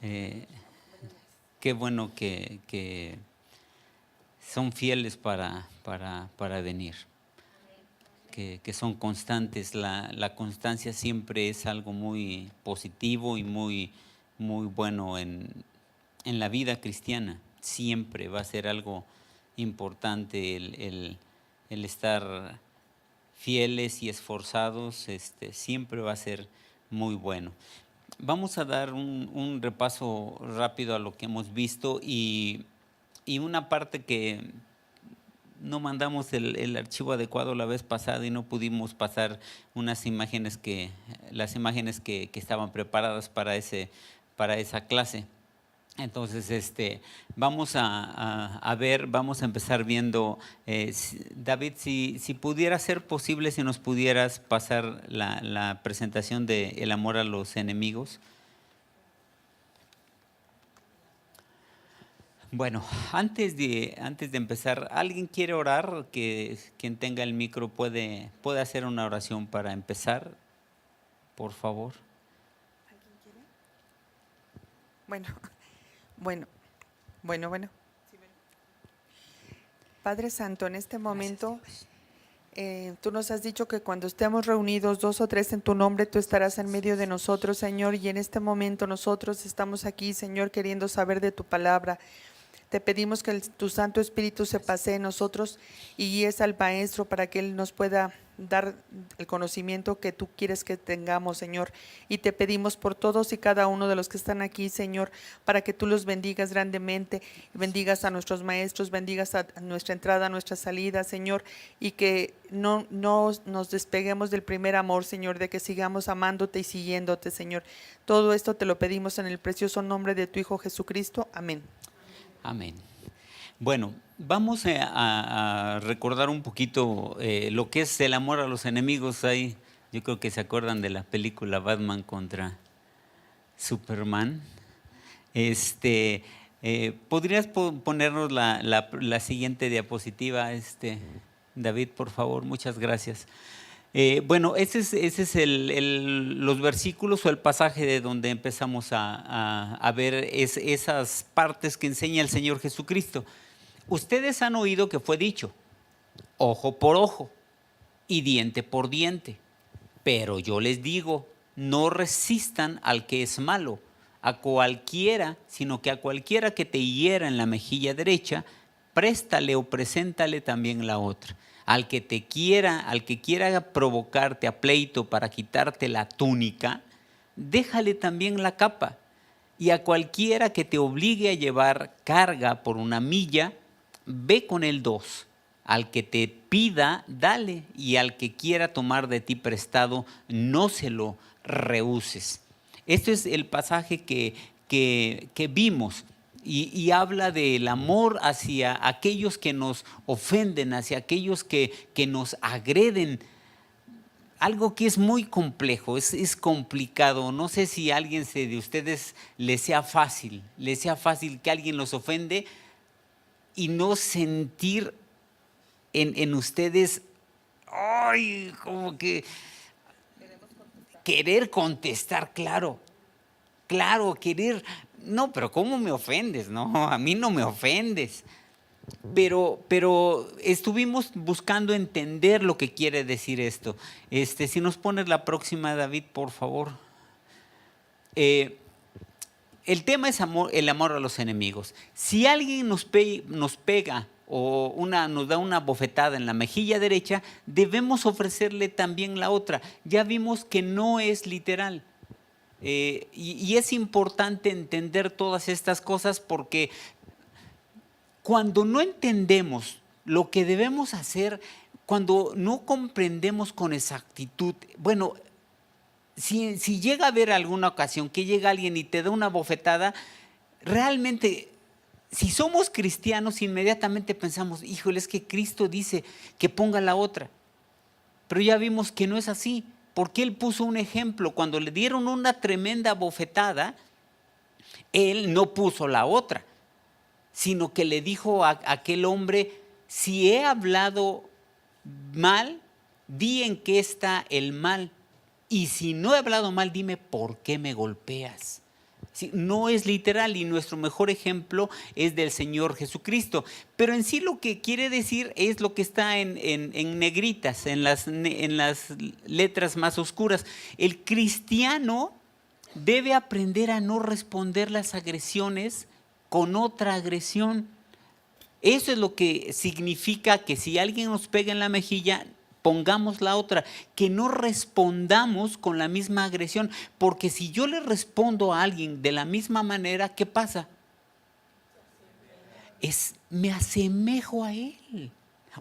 Eh, Qué bueno que son fieles para venir, que son constantes. La constancia siempre es algo muy positivo y muy bueno en la vida cristiana. Siempre va a ser algo importante el estar fieles y esforzados, siempre va a ser muy bueno. Vamos a dar un repaso rápido a lo que hemos visto y una parte que no mandamos el archivo adecuado la vez pasada y no pudimos pasar las imágenes que estaban preparadas para esa clase. Entonces, vamos a ver, vamos a empezar viendo, David, si pudiera ser posible, si nos pudieras pasar la presentación de El amor a los enemigos. Bueno, antes de empezar, ¿alguien quiere orar? Que quien tenga el micro puede hacer una oración para empezar, por favor. ¿Alguien quiere? Bueno. Padre Santo, en este momento tú nos has dicho que cuando estemos reunidos 2 o 3 en tu nombre, tú estarás en medio de nosotros, Señor, y en este momento nosotros estamos aquí, Señor, queriendo saber de tu palabra. Te pedimos que tu Santo Espíritu se pase en nosotros y guíes al Maestro para que Él nos pueda dar el conocimiento que tú quieres que tengamos, Señor. Y te pedimos por todos y cada uno de los que están aquí, Señor, para que tú los bendigas grandemente, bendigas a nuestros maestros, bendigas a nuestra entrada, a nuestra salida, Señor, y que no nos despeguemos del primer amor, Señor, de que sigamos amándote y siguiéndote, Señor. Todo esto te lo pedimos en el precioso nombre de tu Hijo Jesucristo. Amén. Amén. Bueno, vamos a recordar un poquito lo que es el amor a los enemigos. Ahí, yo creo que se acuerdan de la película Batman contra Superman. ¿Podrías ponernos la siguiente diapositiva, David, por favor? Muchas gracias. Bueno, ese es los versículos o el pasaje de donde empezamos a ver esas partes que enseña el Señor Jesucristo. Ustedes han oído que fue dicho, ojo por ojo y diente por diente. Pero yo les digo, no resistan al que es malo, a cualquiera, sino que a cualquiera que te hiera en la mejilla derecha, préstale o preséntale también la otra. Al que quiera provocarte a pleito para quitarte la túnica, déjale también la capa. Y a cualquiera que te obligue a llevar carga por 1 milla, ve con él 2. Al que te pida, dale, y al que quiera tomar de ti prestado, no se lo rehuses. Este es el pasaje que vimos y habla del amor hacia aquellos que nos ofenden, hacia aquellos que nos agreden. Algo que es muy complejo, es complicado. No sé si a alguien de ustedes le sea fácil que alguien los ofende y no sentir en ustedes, ay, como que querer contestar, claro, querer, no, pero ¿cómo me ofendes? No, a mí no me ofendes. Pero estuvimos buscando entender lo que quiere decir esto. Si nos pones la próxima, David, por favor. El tema es el amor a los enemigos. Si alguien nos pega o nos da una bofetada en la mejilla derecha, debemos ofrecerle también la otra. Ya vimos que no es literal. Y es importante entender todas estas cosas porque cuando no entendemos lo que debemos hacer, cuando no comprendemos con exactitud, bueno, si llega a haber alguna ocasión que llega alguien y te da una bofetada, realmente, si somos cristianos, inmediatamente pensamos, híjole, es que Cristo dice que ponga la otra. Pero ya vimos que no es así, porque Él puso un ejemplo. Cuando le dieron una tremenda bofetada, Él no puso la otra, sino que le dijo a aquel hombre, si he hablado mal, di en qué está el mal. Y si no he hablado mal, dime por qué me golpeas. Sí, no es literal y nuestro mejor ejemplo es del Señor Jesucristo. Pero en sí lo que quiere decir es lo que está en negritas, en las letras más oscuras. El cristiano debe aprender a no responder las agresiones con otra agresión. Eso es lo que significa que si alguien nos pega en la mejilla, pongamos la otra, que no respondamos con la misma agresión, porque si yo le respondo a alguien de la misma manera, ¿qué pasa? Me asemejo a él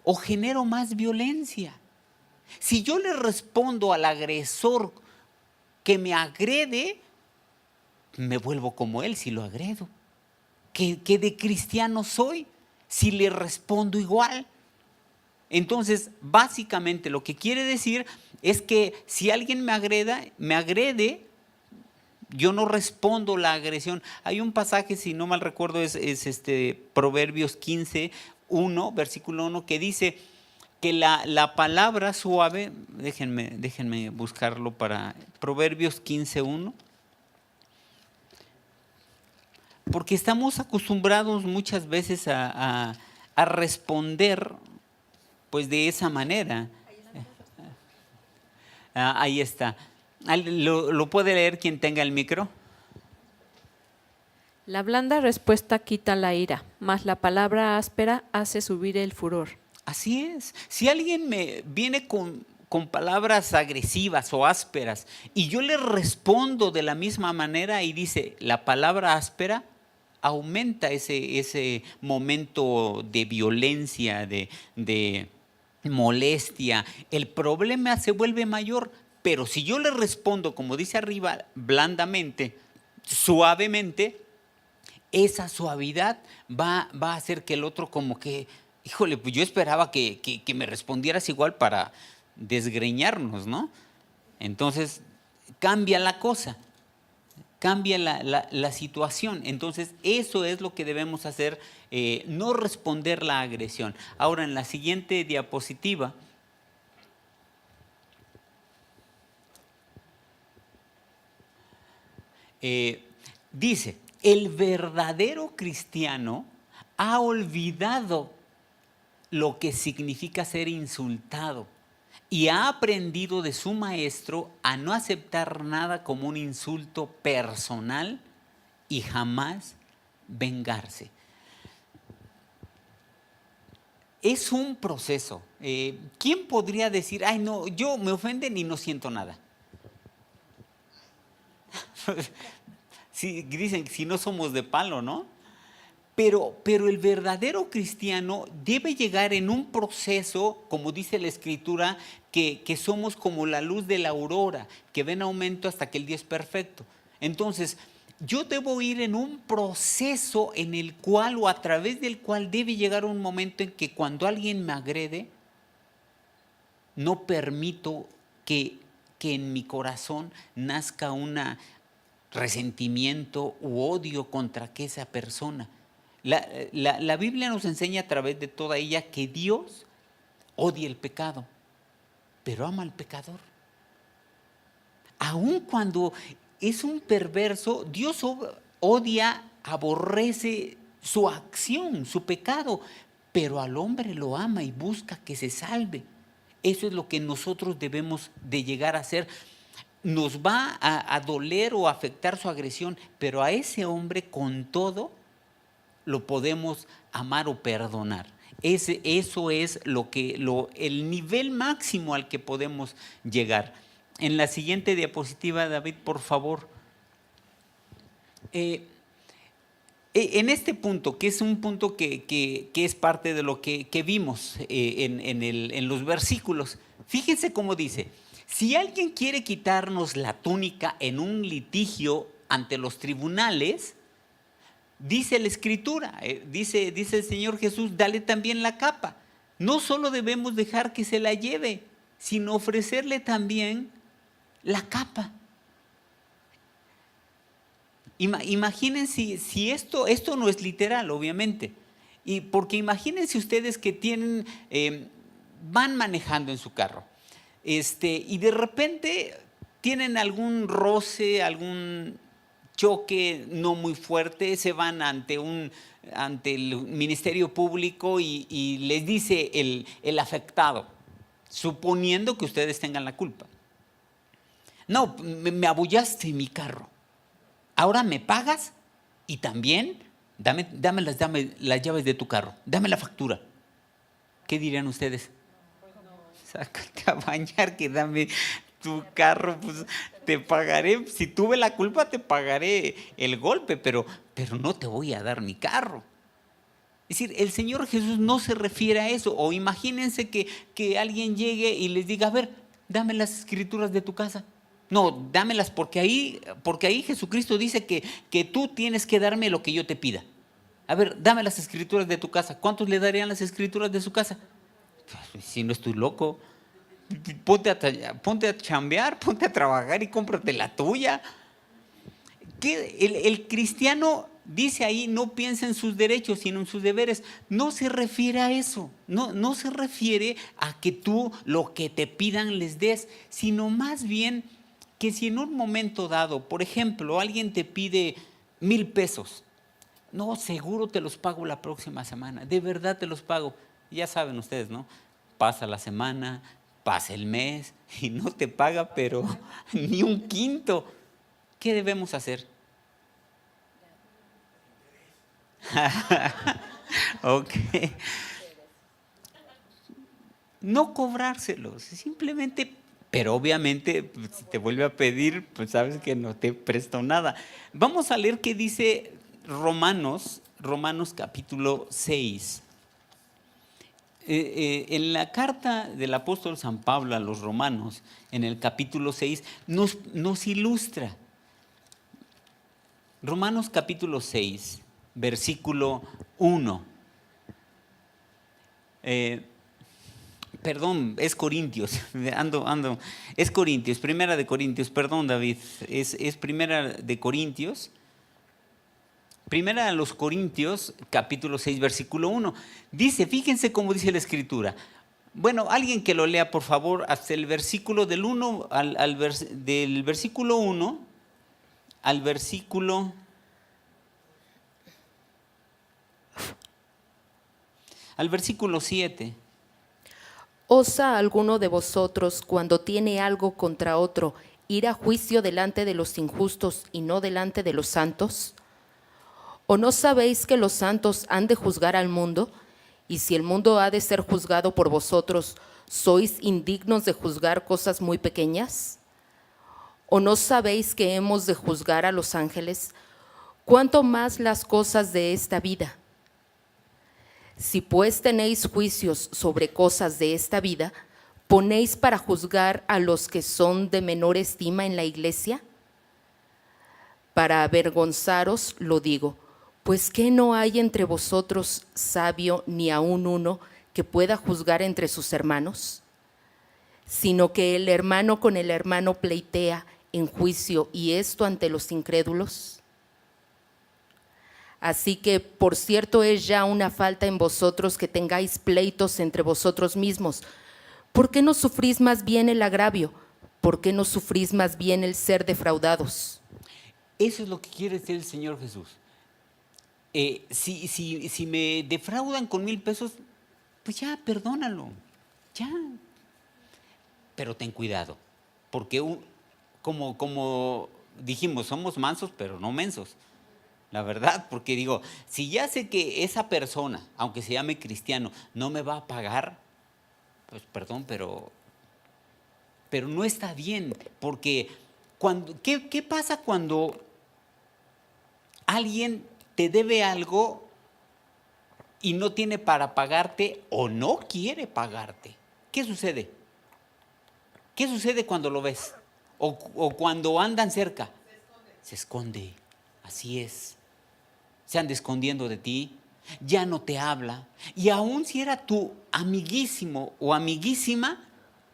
o genero más violencia. Si yo le respondo al agresor que me agrede, me vuelvo como él si lo agredo. ¿Qué de cristiano soy si le respondo igual? Entonces, básicamente lo que quiere decir es que si alguien me agrede, yo no respondo la agresión. Hay un pasaje, si no mal recuerdo, es Proverbios 15, 1, versículo 1, que dice que la palabra suave, déjenme buscarlo para Proverbios 15, 1, porque estamos acostumbrados muchas veces a responder pues de esa manera. Ahí está. ¿Lo puede leer quien tenga el micro? La blanda respuesta quita la ira, mas la palabra áspera hace subir el furor. Así es. Si alguien me viene con palabras agresivas o ásperas y yo le respondo de la misma manera y dice la palabra áspera, aumenta ese momento de violencia, de molestia. El problema se vuelve mayor, pero si yo le respondo, como dice arriba, blandamente, suavemente, esa suavidad va a hacer que el otro como que, híjole, pues yo esperaba que me respondieras igual para desgreñarnos, ¿no? Entonces cambia la cosa, cambia la situación. Entonces eso es lo que debemos hacer, no responder la agresión. Ahora en la siguiente diapositiva, dice, el verdadero cristiano ha olvidado lo que significa ser insultado y ha aprendido de su maestro a no aceptar nada como un insulto personal y jamás vengarse. Es un proceso. ¿Quién podría decir, ay no, yo me ofenden y no siento nada? Sí, dicen, si no somos de palo, ¿no? Pero el verdadero cristiano debe llegar en un proceso, como dice la Escritura, que somos como la luz de la aurora, que ven aumento hasta que el día es perfecto. Entonces, yo debo ir en un proceso en el cual o a través del cual debe llegar un momento en que cuando alguien me agrede, no permito que en mi corazón nazca un resentimiento u odio contra esa persona. La Biblia nos enseña a través de toda ella que Dios odia el pecado, pero ama al pecador. Aun cuando es un perverso, Dios odia, aborrece su acción, su pecado, pero al hombre lo ama y busca que se salve. Eso es lo que nosotros debemos de llegar a hacer. Nos va a doler o a afectar su agresión, pero a ese hombre con todo lo podemos amar o perdonar. Eso es el nivel máximo al que podemos llegar. En la siguiente diapositiva, David, por favor. En este punto, que es un punto que es parte de lo que vimos en los versículos, fíjense cómo dice, si alguien quiere quitarnos la túnica en un litigio ante los tribunales, dice la Escritura, dice el Señor Jesús, dale también la capa. No solo debemos dejar que se la lleve, sino ofrecerle también la capa. Imaginen si esto no es literal, obviamente. Y porque imagínense ustedes que van manejando en su carro, y de repente tienen algún roce, algún choque no muy fuerte, se van ante el Ministerio Público y les dice el afectado, suponiendo que ustedes tengan la culpa. No, me abullaste mi carro. Ahora me pagas y también dame las llaves de tu carro, dame la factura. ¿Qué dirían ustedes? Sácate a bañar, que dame tu carro, pues te pagaré. Si tuve la culpa, te pagaré el golpe, pero no te voy a dar mi carro. Es decir, el Señor Jesús no se refiere a eso. O imagínense que alguien llegue y les diga, a ver, dame las escrituras de tu casa. No, dámelas porque ahí Jesucristo dice que tú tienes que darme lo que yo te pida. A ver, dame las escrituras de tu casa. ¿Cuántos le darían las escrituras de su casa? Pues, si no estoy loco, ponte a chambear, ponte a trabajar y cómprate la tuya. El cristiano dice ahí, no piensa en sus derechos, sino en sus deberes. No se refiere a eso, no se refiere a que tú lo que te pidan les des, sino más bien que si en un momento dado, por ejemplo, alguien te pide 1,000 pesos, no, seguro te los pago la próxima semana, de verdad te los pago. Ya saben ustedes, ¿no? Pasa la semana, pasa el mes y no te paga, pero ni un quinto. ¿Qué debemos hacer? Ok. No cobrárselos, simplemente, pero obviamente si te vuelve a pedir, pues sabes que no te presto nada. Vamos a leer qué dice Romanos capítulo 6. En la carta del apóstol San Pablo a los romanos, en el capítulo 6, nos ilustra. Romanos capítulo 6, versículo 1. Perdón, es Corintios, es Corintios, primera de Corintios, perdón David, es primera de Corintios. Primera a los Corintios, capítulo 6, versículo 1. Dice, fíjense cómo dice la Escritura. Bueno, alguien que lo lea, por favor, hasta el versículo del 1 del versículo 1 al versículo 7. ¿Osa alguno de vosotros, cuando tiene algo contra otro, ir a juicio delante de los injustos y no delante de los santos? ¿O no sabéis que los santos han de juzgar al mundo? Y si el mundo ha de ser juzgado por vosotros, ¿sois indignos de juzgar cosas muy pequeñas? ¿O no sabéis que hemos de juzgar a los ángeles? ¿Cuánto más las cosas de esta vida? Si pues tenéis juicios sobre cosas de esta vida, ¿ponéis para juzgar a los que son de menor estima en la iglesia? Para avergonzaros lo digo, pues que no hay entre vosotros sabio ni aun uno que pueda juzgar entre sus hermanos, sino que el hermano con el hermano pleitea en juicio, y esto ante los incrédulos. Así que, por cierto, es ya una falta en vosotros que tengáis pleitos entre vosotros mismos. ¿Por qué no sufrís más bien el agravio? ¿Por qué no sufrís más bien el ser defraudados? Eso es lo que quiere decir el Señor Jesús. Si me defraudan con 1,000 pesos, pues ya, perdónalo, ya. Pero ten cuidado, porque como dijimos, somos mansos, pero no mensos. La verdad, porque digo, si ya sé que esa persona, aunque se llame cristiano, no me va a pagar, pues perdón, pero no está bien, porque ¿qué pasa cuando alguien te debe algo y no tiene para pagarte o no quiere pagarte? ¿Qué sucede? ¿Qué sucede cuando lo ves? O cuando andan cerca. Se esconde, así es. Se anda escondiendo de ti, ya no te habla. Y aun si era tu amiguísimo o amiguísima,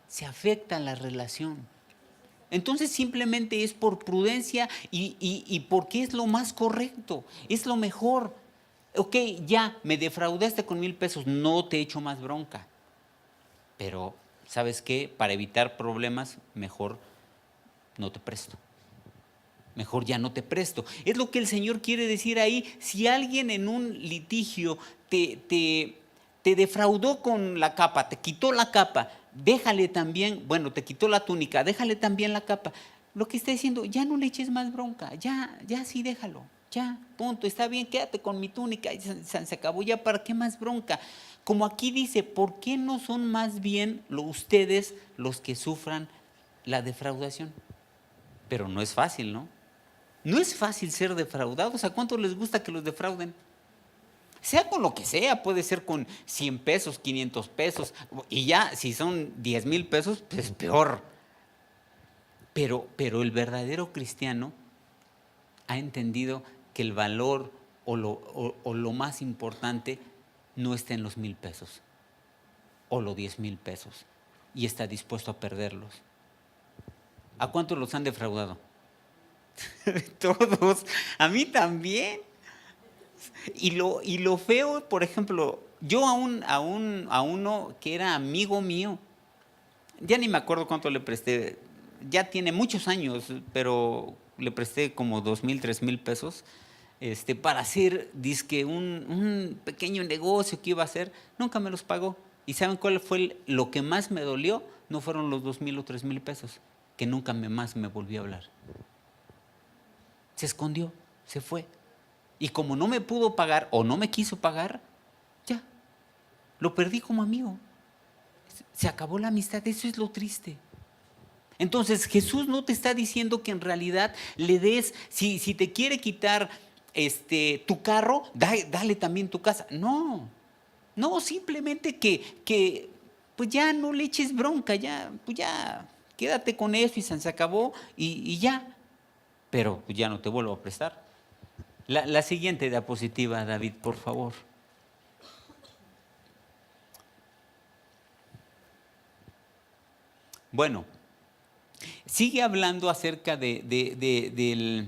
se afecta la relación. Entonces simplemente es por prudencia y porque es lo más correcto, es lo mejor. Ok, ya me defraudaste con 1,000 pesos, no te echo más bronca. Pero, ¿sabes qué? Para evitar problemas, mejor no te presto. mejor ya no te presto. Es lo que el Señor quiere decir ahí. Si alguien en un litigio te defraudó con la capa, te quitó la capa, déjale también, bueno, te quitó la túnica, déjale también la capa. Lo que está diciendo, ya no le eches más bronca, ya sí déjalo, ya, punto, está bien, quédate con mi túnica, se acabó, ya, ¿para qué más bronca? Como aquí dice, ¿por qué no son más bien ustedes los que sufran la defraudación? Pero no es fácil, ¿no? No es fácil ser defraudados. ¿A cuánto les gusta que los defrauden? Sea con lo que sea, puede ser con 100 pesos, 500 pesos, y ya si son 10,000 pesos, pues peor. Pero el verdadero cristiano ha entendido que el valor o lo más importante no está en los 1,000 pesos o los 10,000 pesos, y está dispuesto a perderlos. ¿A cuántos los han defraudado? Todos, a mí también. Y lo feo, por ejemplo, yo a uno que era amigo mío, ya ni me acuerdo cuánto le presté, ya tiene muchos años, pero le presté como 2,000, 3,000 pesos para hacer dizque un pequeño negocio que iba a hacer. Nunca me los pagó. ¿Y saben cuál fue lo que más me dolió? No fueron los 2,000 o 3,000 pesos, que nunca más me volvió a hablar. Se escondió, se fue. Y como no me pudo pagar o no me quiso pagar, ya, lo perdí como amigo. Se acabó la amistad, eso es lo triste. Entonces Jesús no te está diciendo que en realidad le des, si te quiere quitar tu carro, dale también tu casa. No, simplemente que pues ya no le eches bronca, pues ya quédate con eso y se acabó y ya. Pero pues ya no te vuelvo a prestar. La siguiente diapositiva, David, por favor. Bueno, sigue hablando acerca del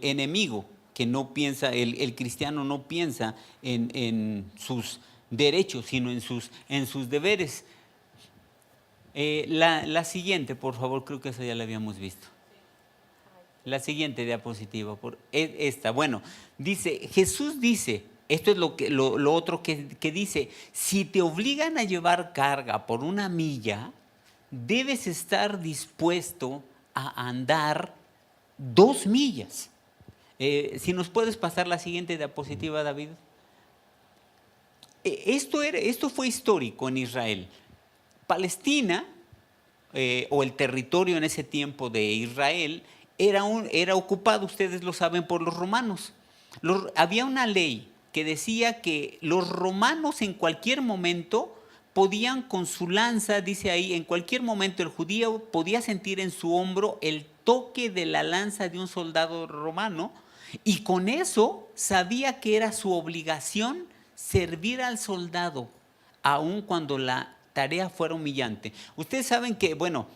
enemigo, que no piensa, el cristiano no piensa en sus derechos, sino en sus deberes. La siguiente, por favor, creo que esa ya la habíamos visto. La siguiente diapositiva, esta. Bueno, Jesús dice, esto es lo otro que dice, si te obligan a llevar carga por 1 milla, debes estar dispuesto a andar 2 millas. Si nos puedes pasar la siguiente diapositiva, David. Esto fue histórico en Israel. Palestina, o el territorio en ese tiempo de Israel, era ocupado, ustedes lo saben, por los romanos. Había una ley que decía que los romanos en cualquier momento podían con su lanza, dice ahí, en cualquier momento el judío podía sentir en su hombro el toque de la lanza de un soldado romano, y con eso sabía que era su obligación servir al soldado, aun cuando la tarea fuera humillante. Ustedes saben que, bueno,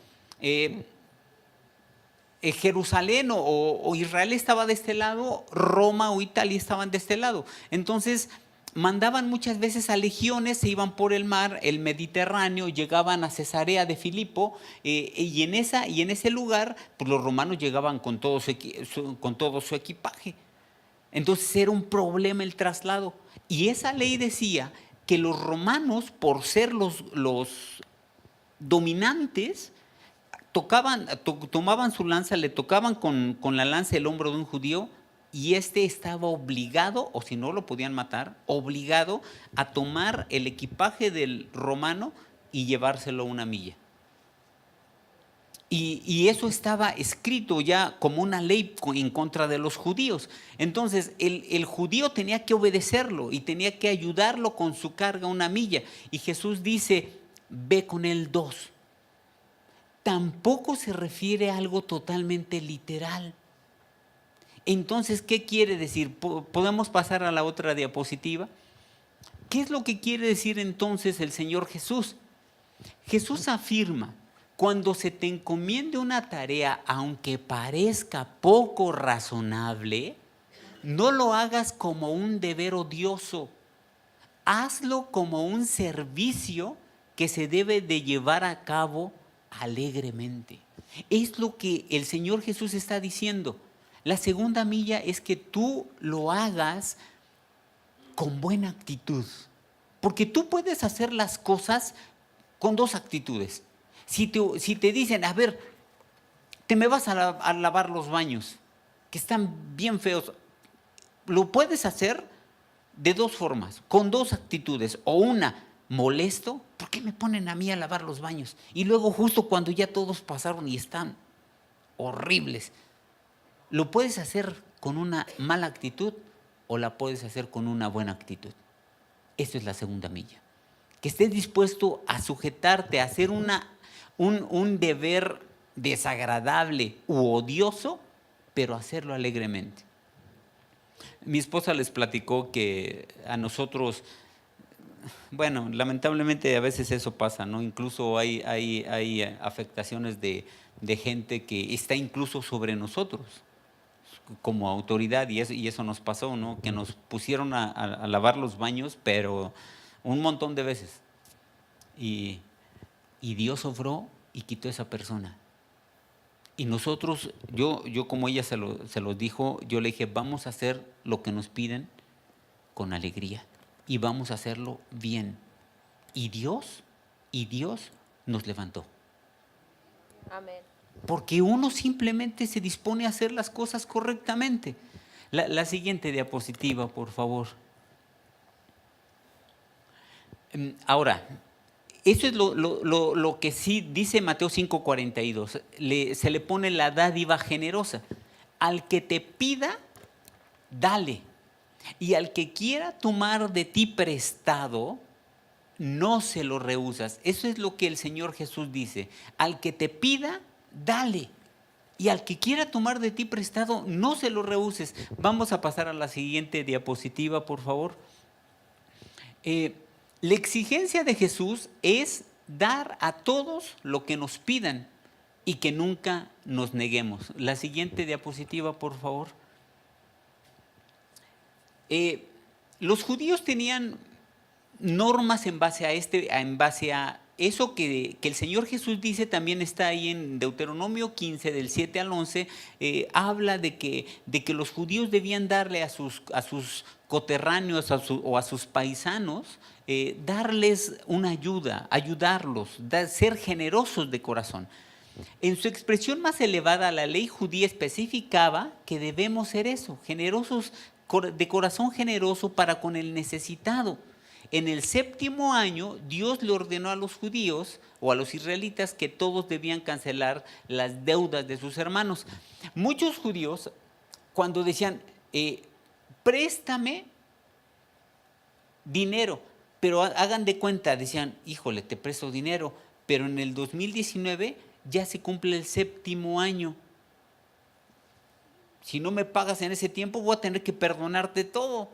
Jerusalén o Israel estaba de este lado, Roma o Italia estaban de este lado. Entonces mandaban muchas veces a legiones, se iban por el mar, el Mediterráneo, llegaban a Cesarea de Filipo, y en ese lugar pues los romanos llegaban con todo su equipaje. Entonces era un problema el traslado. Y esa ley decía que los romanos, por ser los dominantes, tomaban su lanza, le tocaban con la lanza el hombro de un judío, y estaba obligado, o si no lo podían matar, obligado a tomar el equipaje del romano y llevárselo 1 milla. Y eso estaba escrito ya como una ley en contra de los judíos. Entonces el judío tenía que obedecerlo y tenía que ayudarlo con su carga 1 milla. Y Jesús dice, ve con él 2. Tampoco se refiere a algo totalmente literal. Entonces, ¿qué quiere decir? ¿Podemos pasar a la otra diapositiva? ¿Qué es lo que quiere decir entonces el Señor Jesús? Jesús afirma, cuando se te encomiende una tarea, aunque parezca poco razonable, no lo hagas como un deber odioso. Hazlo como un servicio que se debe de llevar a cabo alegremente. Es lo que el Señor Jesús está diciendo. La segunda milla es que tú lo hagas con buena actitud. Porque tú puedes hacer las cosas con dos actitudes. Si te dicen, a ver, te me vas a lavar los baños, que están bien feos, lo puedes hacer de dos formas, con dos actitudes. O una, molesto, ¿por qué me ponen a mí a lavar los baños? Y luego justo cuando ya todos pasaron y están horribles. Lo puedes hacer con una mala actitud o la puedes hacer con una buena actitud. Eso es la segunda milla. Que estés dispuesto a sujetarte, a hacer un deber desagradable u odioso, pero hacerlo alegremente. Mi esposa les platicó que a nosotros, bueno, lamentablemente a veces eso pasa, ¿no? Incluso hay afectaciones de gente que está incluso sobre nosotros como autoridad, y eso nos pasó, ¿no? Que nos pusieron a lavar los baños, pero un montón de veces. Y Dios obró y quitó a esa persona. Y nosotros, yo como ella se lo dijo, yo le dije, vamos a hacer lo que nos piden con alegría y vamos a hacerlo bien. Y Dios nos levantó. Amén. Porque uno simplemente se dispone a hacer las cosas correctamente. La siguiente diapositiva, por favor. Ahora, eso es lo que sí dice Mateo 5:42. Se le pone la dádiva generosa. Al que te pida, dale. Y al que quiera tomar de ti prestado, no se lo rehusas. Eso es lo que el Señor Jesús dice. Al que te pida, dale. Y al que quiera tomar de ti prestado, no se lo rehuses. Vamos a pasar a la siguiente diapositiva, por favor. La exigencia de Jesús es dar a todos lo que nos pidan y que nunca nos neguemos. La siguiente diapositiva, por favor. Los judíos tenían normas en base a eso que el Señor Jesús dice, también está ahí en Deuteronomio 15, del 7 al 11, habla de que los judíos debían darle a sus coterráneos o a sus paisanos, darles una ayuda, ayudarlos, ser generosos de corazón. En su expresión más elevada, la ley judía especificaba que debemos ser eso, generosos, de corazón generoso para con el necesitado. En el 7º año, Dios le ordenó a los judíos o a los israelitas que todos debían cancelar las deudas de sus hermanos. Muchos judíos, cuando decían, préstame dinero, pero hagan de cuenta, decían, híjole, te presto dinero, pero en el 2019 ya se cumple el 7º año. Si no me pagas en ese tiempo, voy a tener que perdonarte todo.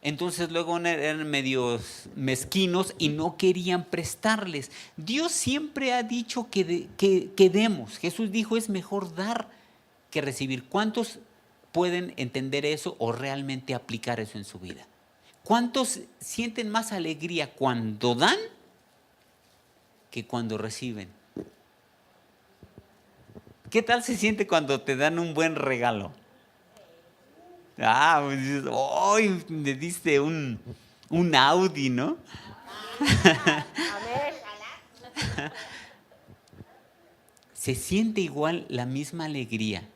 Entonces luego eran medios mezquinos y no querían prestarles. Dios siempre ha dicho que demos. Jesús dijo, es mejor dar que recibir. ¿Cuántos pueden entender eso o realmente aplicar eso en su vida? ¿Cuántos sienten más alegría cuando dan que cuando reciben? ¿Qué tal se siente cuando te dan un buen regalo? Pues dices, ¡ay! Me diste un Audi, ¿no? Se siente igual la misma alegría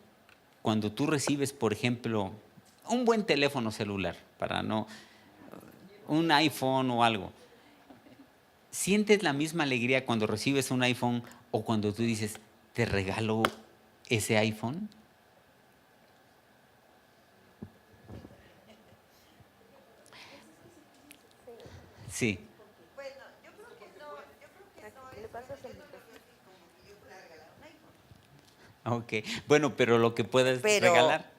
cuando tú recibes, por ejemplo, un buen teléfono celular, un iPhone o algo. ¿Sientes la misma alegría cuando recibes un iPhone o cuando tú dices, te regalo ese iPhone? Sí. Bueno, yo creo que no es porque no como que yo pueda regalar un iPhone. Ok. Bueno, pero lo que puedes regalar.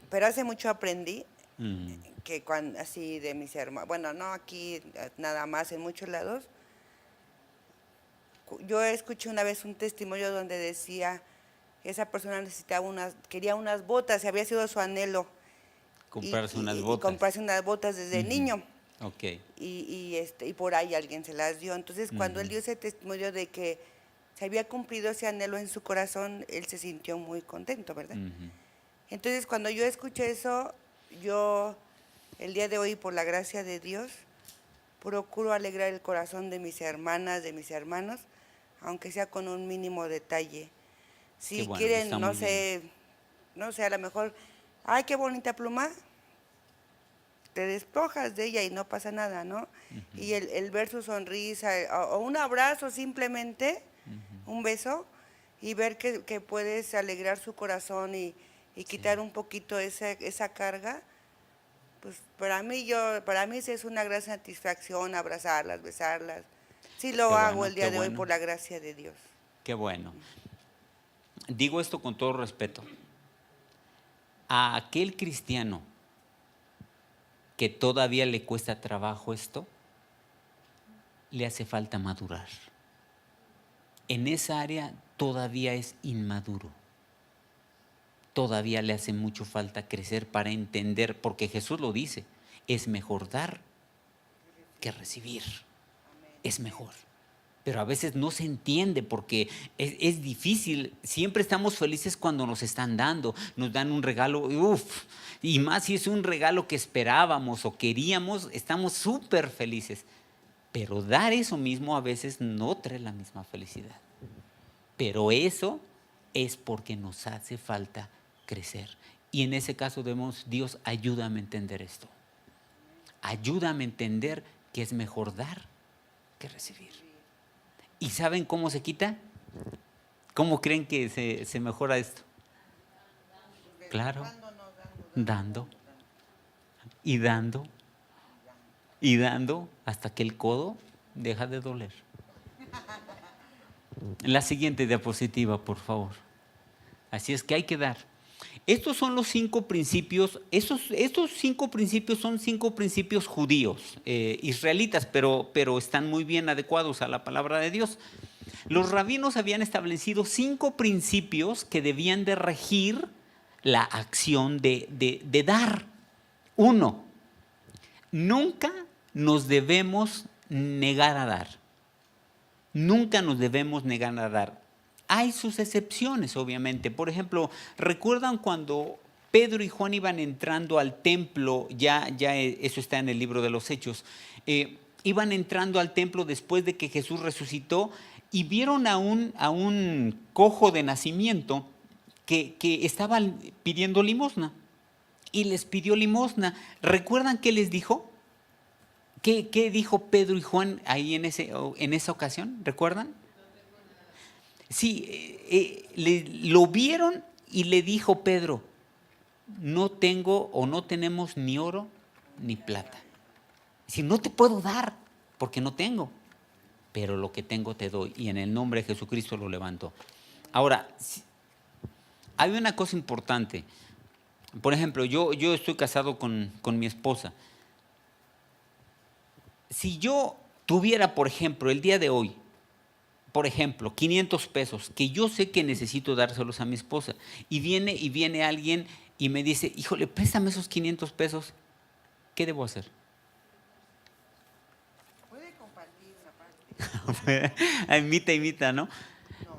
Pero hace mucho aprendí Mm. que cuando así de mis hermanos, bueno, no aquí nada más, en muchos lados. Yo escuché una vez un testimonio donde decía que esa persona quería unas botas, y había sido su anhelo. Comprarse unas Y botas. comprarse unas botas desde niño. Ok. Y por ahí alguien se las dio. Entonces, cuando él dio ese testimonio de que se había cumplido ese anhelo en su corazón, él se sintió muy contento, ¿verdad? Entonces, cuando yo escuché eso, yo el día de hoy, por la gracia de Dios, procuro alegrar el corazón de mis hermanas, de mis hermanos, aunque sea con un mínimo detalle. Si Qué bueno, quieren, está no muy sé, a lo mejor, ay, qué bonita pluma, te despojas de ella y no pasa nada, ¿no? Y el ver su sonrisa o un abrazo simplemente, un beso, y ver que puedes alegrar su corazón y quitar un poquito esa carga, pues para mí sí es una gran satisfacción abrazarlas, besarlas. Sí lo Qué hago bueno, el día qué de hoy bueno. por la gracia de Dios. Qué bueno. Digo esto con todo respeto. A aquel cristiano que todavía le cuesta trabajo esto, le hace falta madurar. En esa área todavía es inmaduro. Todavía le hace mucho falta crecer para entender, porque Jesús lo dice, es mejor dar que recibir. Es mejor. Pero a veces no se entiende porque es difícil. Siempre estamos felices cuando nos están dando, nos dan un regalo, y más si es un regalo que esperábamos o queríamos, estamos súper felices. Pero dar eso mismo a veces no trae la misma felicidad. Pero eso es porque nos hace falta crecer. Y en ese caso debemos, Dios, ayúdame a entender esto. Ayúdame a entender que es mejor dar que recibir. ¿Y saben cómo se quita? ¿Cómo creen que se mejora esto? Claro, dando y dando y dando hasta que el codo deja de doler. La siguiente diapositiva, por favor. Así es que hay que dar. Estos son los 5 principios. Estos 5 principios son 5 principios judíos, israelitas, pero están muy bien adecuados a la palabra de Dios. Los rabinos habían establecido 5 principios que debían de regir la acción de dar. 1, nunca nos debemos negar a dar. Nunca nos debemos negar a dar. Hay sus excepciones, obviamente. Por ejemplo, ¿recuerdan cuando Pedro y Juan iban entrando al templo? Ya eso está en el libro de los Hechos. Iban entrando al templo después de que Jesús resucitó y vieron a un cojo de nacimiento que estaba pidiendo limosna. Y les pidió limosna. ¿Recuerdan qué les dijo? ¿Qué dijo Pedro y Juan ahí en esa ocasión? ¿Recuerdan? Sí, lo vieron y le dijo Pedro, no tengo o no tenemos ni oro ni plata. Si no te puedo dar porque no tengo, pero lo que tengo te doy. Y en el nombre de Jesucristo lo levantó. Ahora, hay una cosa importante. Por ejemplo, yo estoy casado con mi esposa. Si yo tuviera, por ejemplo, el día de hoy, por ejemplo, 500 pesos, que yo sé que necesito dárselos a mi esposa, y viene alguien y me dice, híjole, préstame esos 500 pesos, ¿qué debo hacer? Puede compartir una parte. Imita, ¿no?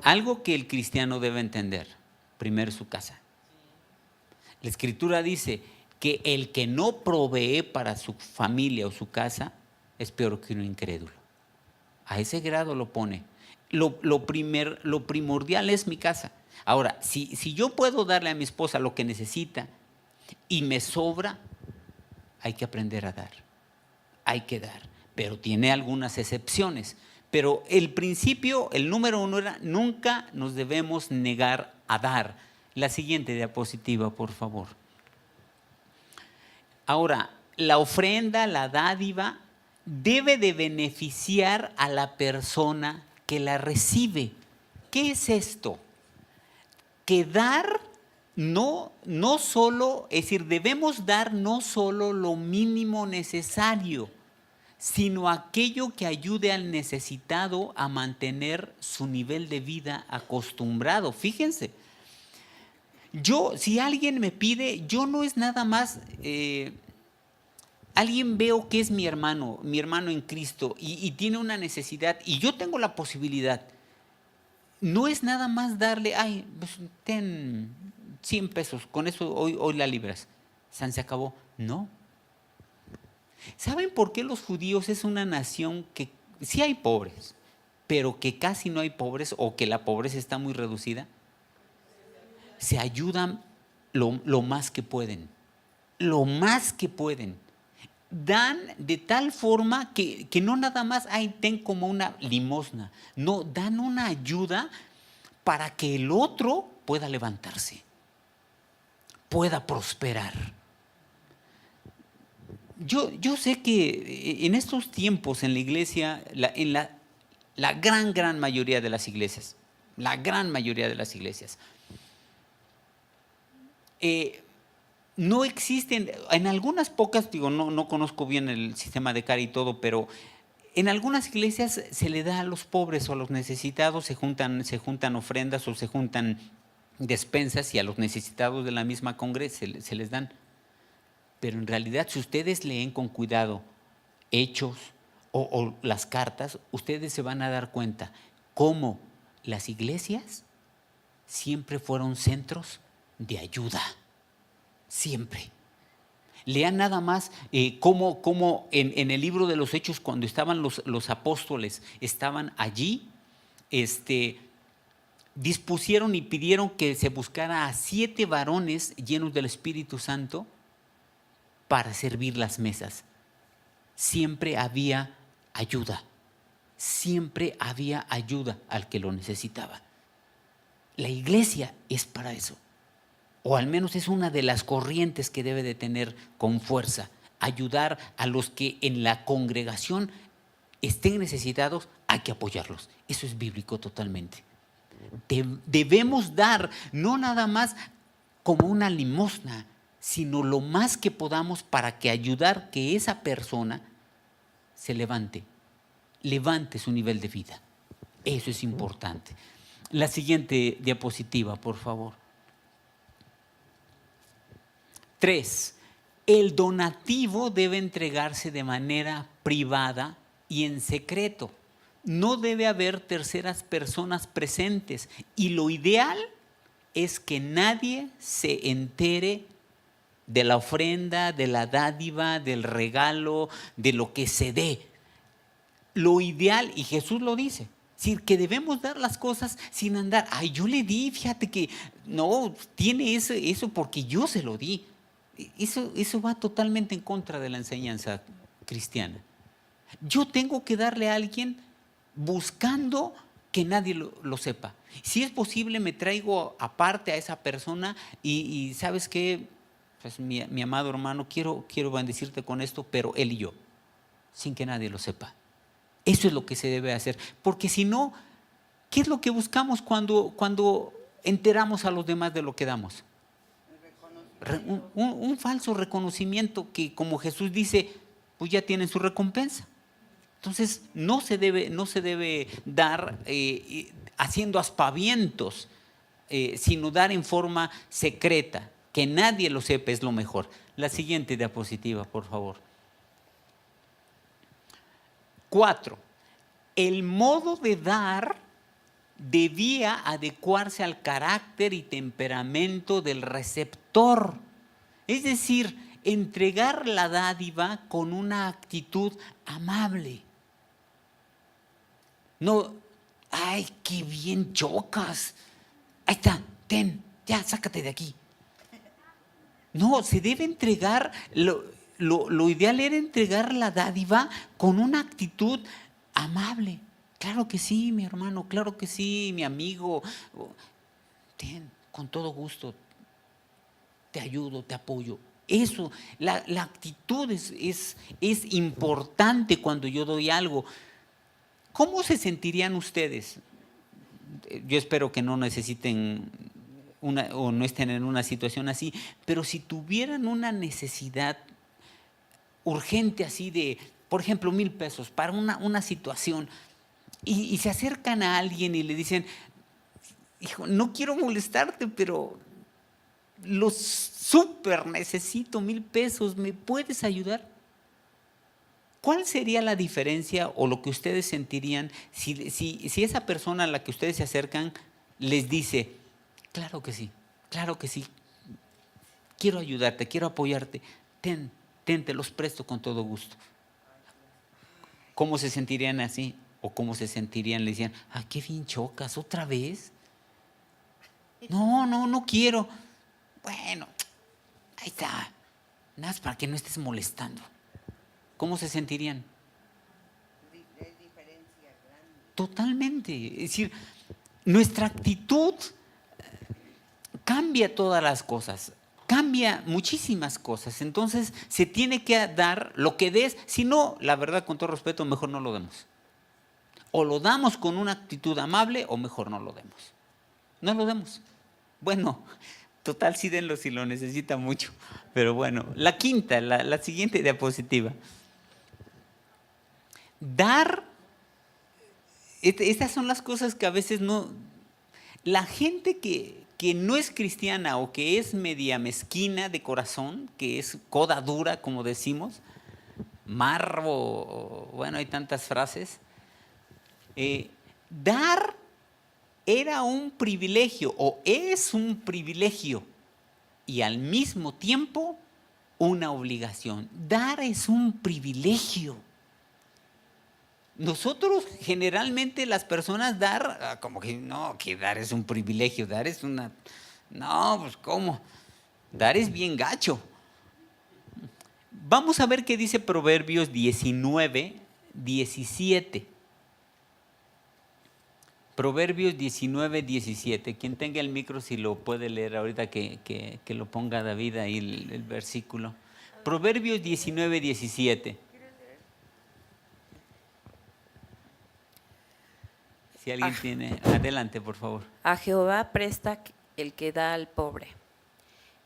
Algo que el cristiano debe entender, primero su casa. La Escritura dice que el que no provee para su familia o su casa es peor que un incrédulo. A ese grado lo pone. Lo primordial es mi casa. Ahora, si yo puedo darle a mi esposa lo que necesita y me sobra, hay que aprender a dar. Hay que dar. Pero tiene algunas excepciones. Pero el principio, el número 1 era, nunca nos debemos negar a dar. La siguiente diapositiva, por favor. Ahora, la ofrenda, la dádiva, debe de beneficiar a la persona que la recibe. ¿Qué es esto? Que dar no solo, es decir, debemos dar no solo lo mínimo necesario, sino aquello que ayude al necesitado a mantener su nivel de vida acostumbrado. Fíjense, si alguien me pide, yo no es nada más... alguien veo que es mi hermano en Cristo y tiene una necesidad y yo tengo la posibilidad. No es nada más darle, ay, pues, ten 100 pesos, con eso hoy la libras. Se acabó. No. ¿Saben por qué los judíos es una nación que sí hay pobres, pero que casi no hay pobres o que la pobreza está muy reducida? Se ayudan lo más que pueden. Lo más que pueden. Dan de tal forma que no nada más ten como una limosna. No, dan una ayuda para que el otro pueda levantarse, pueda prosperar. Yo sé que en estos tiempos en la iglesia, en la gran mayoría de las iglesias, no existen, en algunas pocas, no conozco bien el sistema de CAR y todo, pero en algunas iglesias se le da a los pobres o a los necesitados, se juntan ofrendas o se juntan despensas y a los necesitados de la misma congregación se les dan. Pero en realidad, si ustedes leen con cuidado Hechos o las cartas, ustedes se van a dar cuenta cómo las iglesias siempre fueron centros de ayuda. Siempre. Lean nada más cómo en el libro de los Hechos, cuando estaban los apóstoles, estaban allí, dispusieron y pidieron que se buscara a 7 varones llenos del Espíritu Santo para servir las mesas. Siempre había ayuda. Siempre había ayuda al que lo necesitaba. La iglesia es para eso. O al menos es una de las corrientes que debe de tener con fuerza. Ayudar a los que en la congregación estén necesitados, hay que apoyarlos. Eso es bíblico totalmente. Debemos dar, no nada más como una limosna, sino lo más que podamos para que ayudar que esa persona se levante su nivel de vida. Eso es importante. La siguiente diapositiva, por favor. 3. El donativo debe entregarse de manera privada y en secreto. No debe haber terceras personas presentes y lo ideal es que nadie se entere de la ofrenda, de la dádiva, del regalo, de lo que se dé. Lo ideal, y Jesús lo dice, es decir, que debemos dar las cosas sin andar, yo le di, fíjate que no, tiene eso porque yo se lo di. Eso va totalmente en contra de la enseñanza cristiana. Yo tengo que darle a alguien buscando que nadie lo sepa. Si es posible, me traigo aparte a esa persona y ¿sabes qué? Pues mi amado hermano, quiero bendecirte con esto, pero él y yo, sin que nadie lo sepa. Eso es lo que se debe hacer, porque si no, ¿qué es lo que buscamos cuando enteramos a los demás de lo que damos? Un falso reconocimiento que, como Jesús dice, pues ya tienen su recompensa. Entonces no se debe dar haciendo aspavientos, sino dar en forma secreta, que nadie lo sepa, es lo mejor. La siguiente diapositiva, por favor. 4. El modo de dar debía adecuarse al carácter y temperamento del receptor. Es decir, entregar la dádiva con una actitud amable. No, ¡ay, qué bien chocas! Ahí está, ten, ya, sácate de aquí. No, se debe entregar, lo ideal era entregar la dádiva con una actitud amable. Claro que sí, mi hermano, claro que sí, mi amigo. Ten, con todo gusto, te ayudo, te apoyo. Eso, la actitud es importante cuando yo doy algo. ¿Cómo se sentirían ustedes? Yo espero que no necesiten o no estén en una situación así, pero si tuvieran una necesidad urgente así de, por ejemplo, 1,000 pesos para una situación y se acercan a alguien y le dicen, hijo, no quiero molestarte, pero lo súper necesito, 1,000 pesos, ¿me puedes ayudar? ¿Cuál sería la diferencia o lo que ustedes sentirían si esa persona a la que ustedes se acercan les dice, claro que sí, Claro que sí. Quiero ayudarte, quiero apoyarte. Ten, te los presto con todo gusto. ¿Cómo se sentirían así? ¿O cómo se sentirían? Le decían, ah, qué bien chocas, ¿otra vez? No quiero. Bueno, ahí está. Nada más para que no estés molestando. ¿Cómo se sentirían? Totalmente. Es decir, nuestra actitud cambia todas las cosas, cambia muchísimas cosas. Entonces se tiene que dar lo que des. Si no, la verdad, con todo respeto, mejor no lo demos. O lo damos con una actitud amable o mejor no lo demos. No lo demos. Bueno, total, sí denlo si lo necesita mucho. Pero bueno, la quinta, la siguiente diapositiva. Dar, estas son las cosas que a veces no... La gente que no es cristiana o que es media mezquina de corazón, que es coda dura, como decimos, marro, bueno, hay tantas frases. Dar era un privilegio o es un privilegio y al mismo tiempo una obligación. Dar es un privilegio. Nosotros generalmente las personas dar, como que no, que dar es un privilegio, dar es una... No, pues ¿cómo? Dar es bien gacho. Vamos a ver qué dice Proverbios 19, 17. Proverbios 19, 17. Quien tenga el micro, si lo puede leer ahorita, que lo ponga David ahí el versículo. Proverbios 19, 17. Si alguien tiene, adelante, por favor. A Jehová presta el que da al pobre,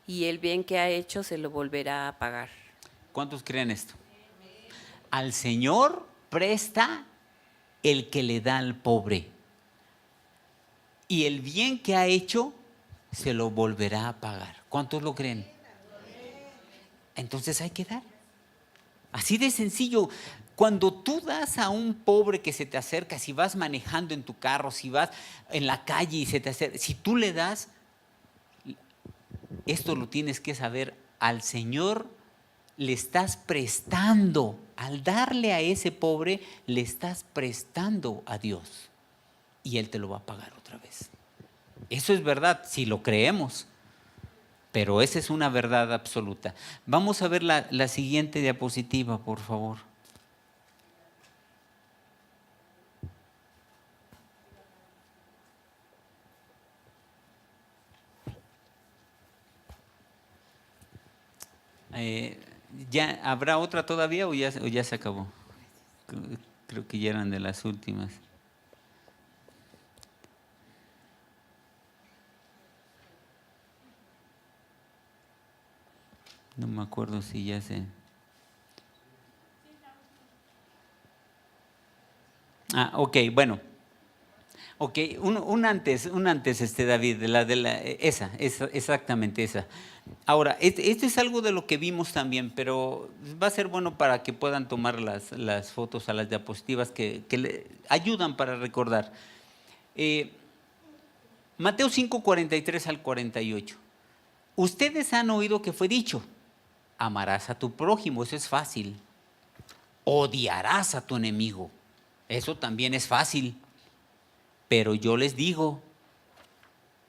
y el bien que ha hecho se lo volverá a pagar. ¿Cuántos creen esto? Al Señor presta el que le da al pobre, y el bien que ha hecho se lo volverá a pagar. ¿Cuántos lo creen? Entonces hay que dar. Así de sencillo. Cuando tú das a un pobre que se te acerca, si vas manejando en tu carro, si vas en la calle y se te acerca, si tú le das, esto lo tienes que saber, al Señor le estás prestando, al darle a ese pobre, le estás prestando a Dios y Él te lo va a pagar otra vez. Eso es verdad, si lo creemos, pero esa es una verdad absoluta. Vamos a ver la siguiente diapositiva, por favor. ¿Ya habrá otra todavía o ya se acabó? Creo que ya eran de las últimas. No me acuerdo si ya se... Ok, bueno. Ok, un antes, David, esa, exactamente esa. Ahora, esto es algo de lo que vimos también, pero va a ser bueno para que puedan tomar las fotos a las diapositivas que le ayudan para recordar. Mateo 5, 43 al 48. Ustedes han oído que fue dicho, amarás a tu prójimo, eso es fácil. Odiarás a tu enemigo, eso también es fácil. Pero yo les digo,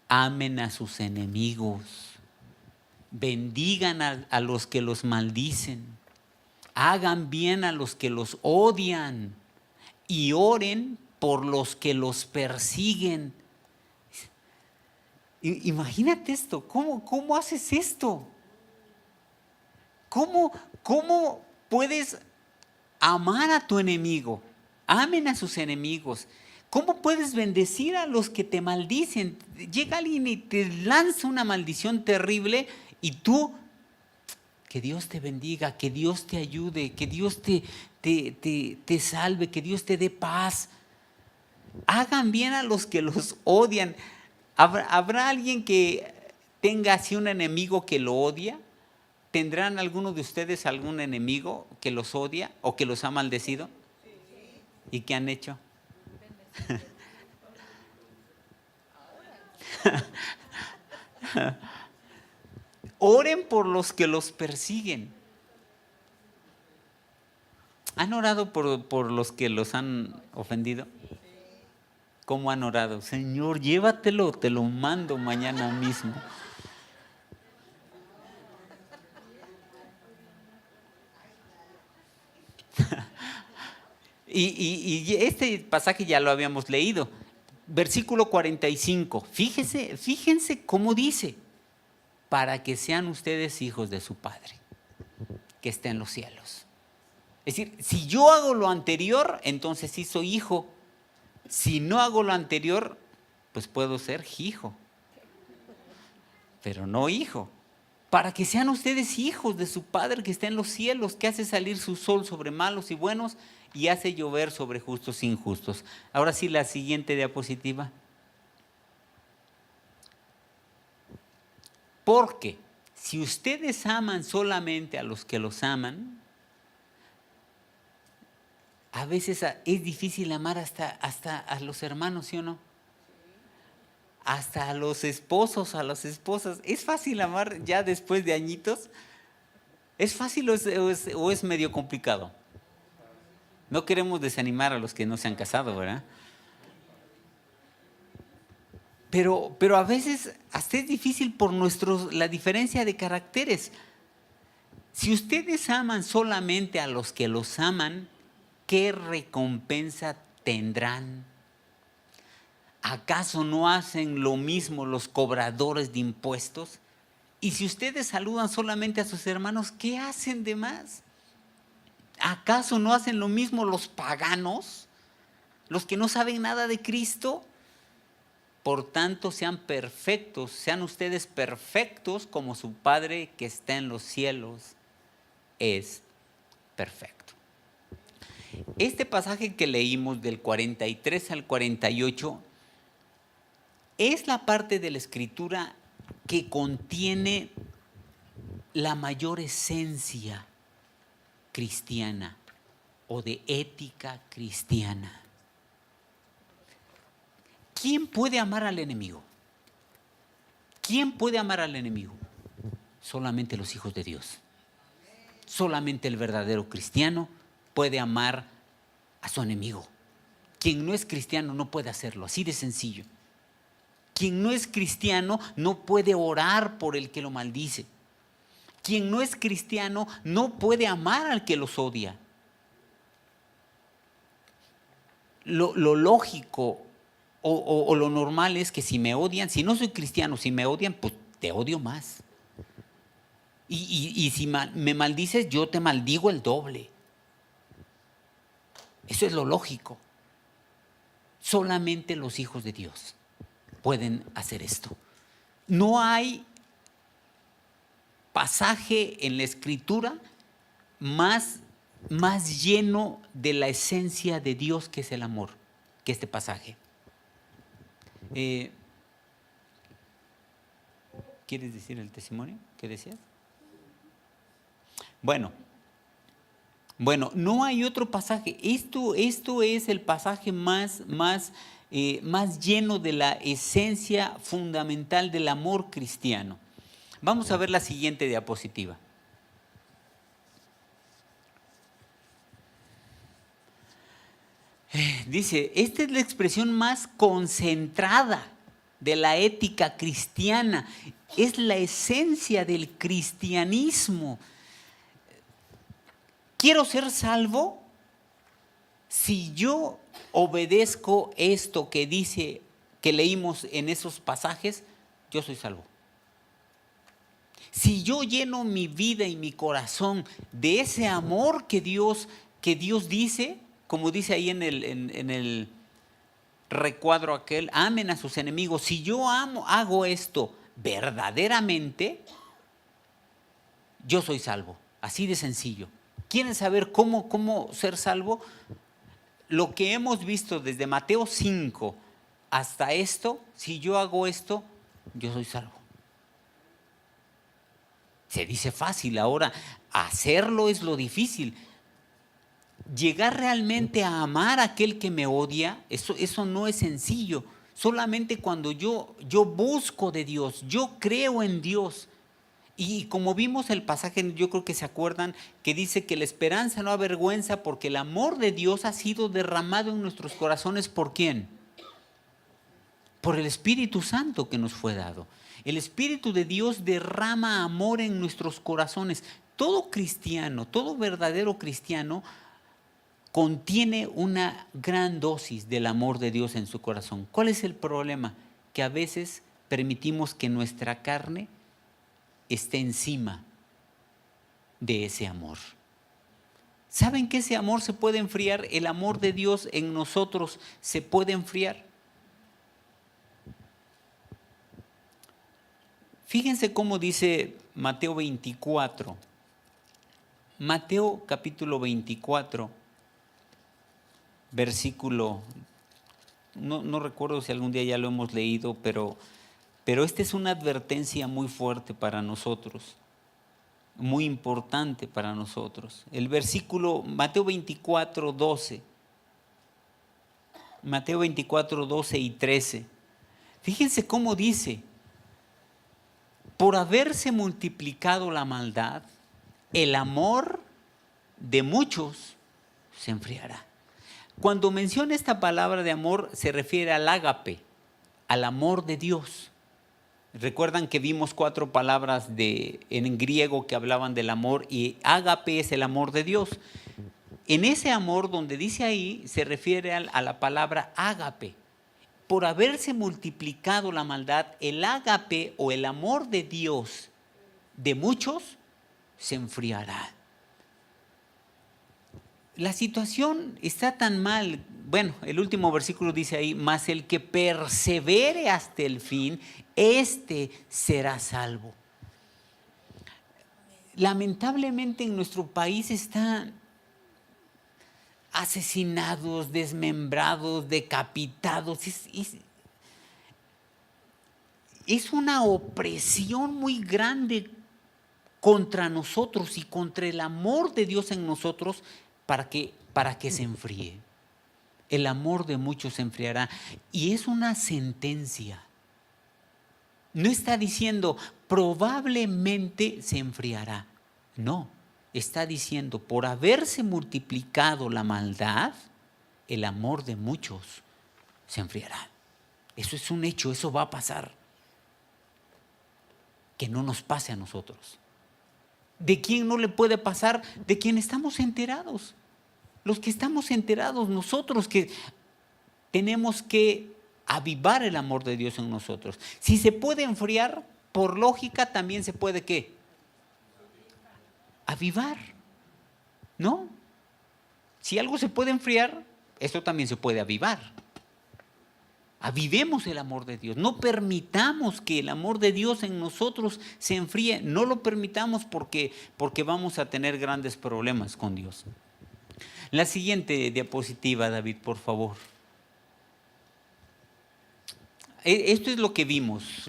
amen a sus enemigos, bendigan a los que los maldicen, hagan bien a los que los odian y oren por los que los persiguen. Imagínate esto, ¿cómo haces esto? ¿Cómo puedes amar a tu enemigo? Amen a sus enemigos. ¿Cómo puedes bendecir a los que te maldicen? Llega alguien y te lanza una maldición terrible y tú, que Dios te bendiga, que Dios te ayude, que Dios te salve, que Dios te dé paz. Hagan bien a los que los odian. ¿Habrá alguien que tenga así un enemigo que lo odia? ¿Tendrán alguno de ustedes algún enemigo que los odia o que los ha maldecido? ¿Y qué han hecho? Oren por los que los persiguen. ¿Han orado por los que los han ofendido? ¿Cómo han orado? Señor, llévatelo, te lo mando mañana mismo. Y este pasaje ya lo habíamos leído. Versículo 45. Fíjense cómo dice: para que sean ustedes hijos de su Padre, que está en los cielos. Es decir, si yo hago lo anterior, entonces sí soy hijo. Si no hago lo anterior, pues puedo ser hijo, pero no hijo. Para que sean ustedes hijos de su Padre que está en los cielos, que hace salir su sol sobre malos y buenos y hace llover sobre justos e injustos. Ahora sí, la siguiente diapositiva. Porque si ustedes aman solamente a los que los aman, a veces es difícil amar hasta a los hermanos, ¿sí o no? Hasta a los esposos, a las esposas. ¿Es fácil amar ya después de añitos? ¿Es fácil o es medio complicado? No queremos desanimar a los que no se han casado, ¿verdad? Pero a veces hasta es difícil por la diferencia de caracteres. Si ustedes aman solamente a los que los aman, ¿qué recompensa tendrán? ¿Acaso no hacen lo mismo los cobradores de impuestos? Y si ustedes saludan solamente a sus hermanos, ¿qué hacen de más? ¿Acaso no hacen lo mismo los paganos, los que no saben nada de Cristo? Por tanto, sean perfectos, sean ustedes perfectos como su Padre que está en los cielos es perfecto. Este pasaje que leímos del 43 al 48 es la parte de la Escritura que contiene la mayor esencia cristiana o de ética cristiana. ¿Quién puede amar al enemigo? ¿Quién puede amar al enemigo? Solamente los hijos de Dios. Solamente el verdadero cristiano puede amar a su enemigo. Quien no es cristiano no puede hacerlo, así de sencillo. Quien no es cristiano no puede orar por el que lo maldice. Quien no es cristiano no puede amar al que los odia. Lo lógico o lo normal es que si me odian, si no soy cristiano, si me odian, pues te odio más. Y si me maldices, yo te maldigo el doble. Eso es lo lógico. Solamente los hijos de Dios pueden hacer esto. No hay pasaje en la Escritura más lleno de la esencia de Dios que es el amor, que este pasaje. ¿Quieres decir el testimonio? ¿Qué decías? Bueno, no hay otro pasaje. Esto es el pasaje más lleno de la esencia fundamental del amor cristiano. Vamos a ver la siguiente diapositiva. Dice, esta es la expresión más concentrada de la ética cristiana. Es la esencia del cristianismo. ¿Quiero ser salvo? Si yo obedezco esto que dice, que leímos en esos pasajes, yo soy salvo. Si yo lleno mi vida y mi corazón de ese amor que Dios dice, como dice ahí en el recuadro aquel, amen a sus enemigos. Si yo hago esto verdaderamente, yo soy salvo. Así de sencillo. ¿Quieren saber cómo ser salvo? Lo que hemos visto desde Mateo 5 hasta esto, si yo hago esto, yo soy salvo. Se dice fácil, ahora hacerlo es lo difícil. Llegar realmente a amar a aquel que me odia, eso no es sencillo. Solamente cuando yo busco de Dios, yo creo en Dios. Y como vimos el pasaje, yo creo que se acuerdan, que dice que la esperanza no avergüenza porque el amor de Dios ha sido derramado en nuestros corazones. ¿Por quién? Por el Espíritu Santo que nos fue dado. El Espíritu de Dios derrama amor en nuestros corazones. Todo cristiano, todo verdadero cristiano contiene una gran dosis del amor de Dios en su corazón. ¿Cuál es el problema? Que a veces permitimos que nuestra carne esté encima de ese amor. ¿Saben que ese amor se puede enfriar? El amor de Dios en nosotros se puede enfriar. Fíjense cómo dice Mateo 24. Mateo capítulo 24, versículo, no recuerdo si algún día ya lo hemos leído, pero esta es una advertencia muy fuerte para nosotros, muy importante para nosotros. El versículo, Mateo 24, 12. Mateo 24, 12 y 13. Fíjense cómo dice: por haberse multiplicado la maldad, el amor de muchos se enfriará. Cuando menciona esta palabra de amor, se refiere al ágape, al amor de Dios. Recuerdan que vimos 4 palabras en griego que hablaban del amor, y ágape es el amor de Dios. En ese amor, donde dice ahí, se refiere a la palabra ágape. Por haberse multiplicado la maldad, el ágape o el amor de Dios de muchos se enfriará. La situación está tan mal. Bueno, el último versículo dice ahí: mas el que persevere hasta el fin, éste será salvo. Lamentablemente en nuestro país están asesinados, desmembrados, decapitados. Es una opresión muy grande contra nosotros y contra el amor de Dios en nosotros, para que se enfríe. El amor de muchos se enfriará. Y es una sentencia. No está diciendo probablemente se enfriará. No, está diciendo: por haberse multiplicado la maldad, el amor de muchos se enfriará. Eso es un hecho, eso va a pasar. Que no nos pase a nosotros. ¿De quién no le puede pasar? De quien estamos enterados. Los que estamos enterados, nosotros que tenemos que avivar el amor de Dios en nosotros. Si se puede enfriar, por lógica también se puede ¿qué? Avivar, ¿no? Si algo se puede enfriar, eso también se puede avivar. Avivemos el amor de Dios. No permitamos que el amor de Dios en nosotros se enfríe. No lo permitamos porque vamos a tener grandes problemas con Dios. La siguiente diapositiva, David, por favor. Esto es lo que vimos,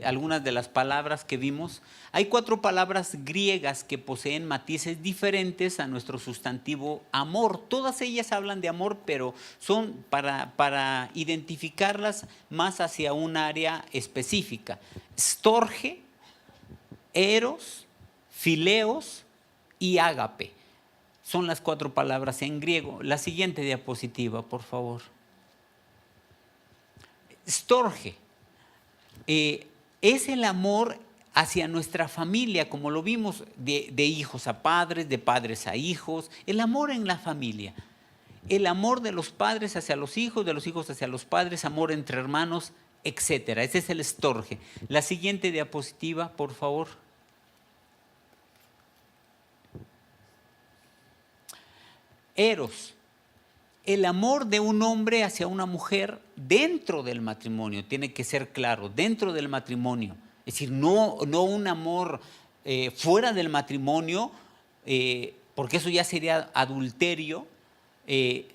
algunas de las palabras que vimos. Hay 4 palabras griegas que poseen matices diferentes a nuestro sustantivo amor. Todas ellas hablan de amor, pero son para identificarlas más hacia un área específica. Storge, eros, fileos y ágape. Son las 4 palabras en griego. La siguiente diapositiva, por favor. Storge es el amor hacia nuestra familia, como lo vimos, de hijos a padres, de padres a hijos, el amor en la familia, el amor de los padres hacia los hijos, de los hijos hacia los padres, amor entre hermanos, etcétera. Ese es el storge. La siguiente diapositiva, por favor. Eros. El amor de un hombre hacia una mujer dentro del matrimonio, tiene que ser claro, dentro del matrimonio. Es decir, no un amor fuera del matrimonio, porque eso ya sería adulterio,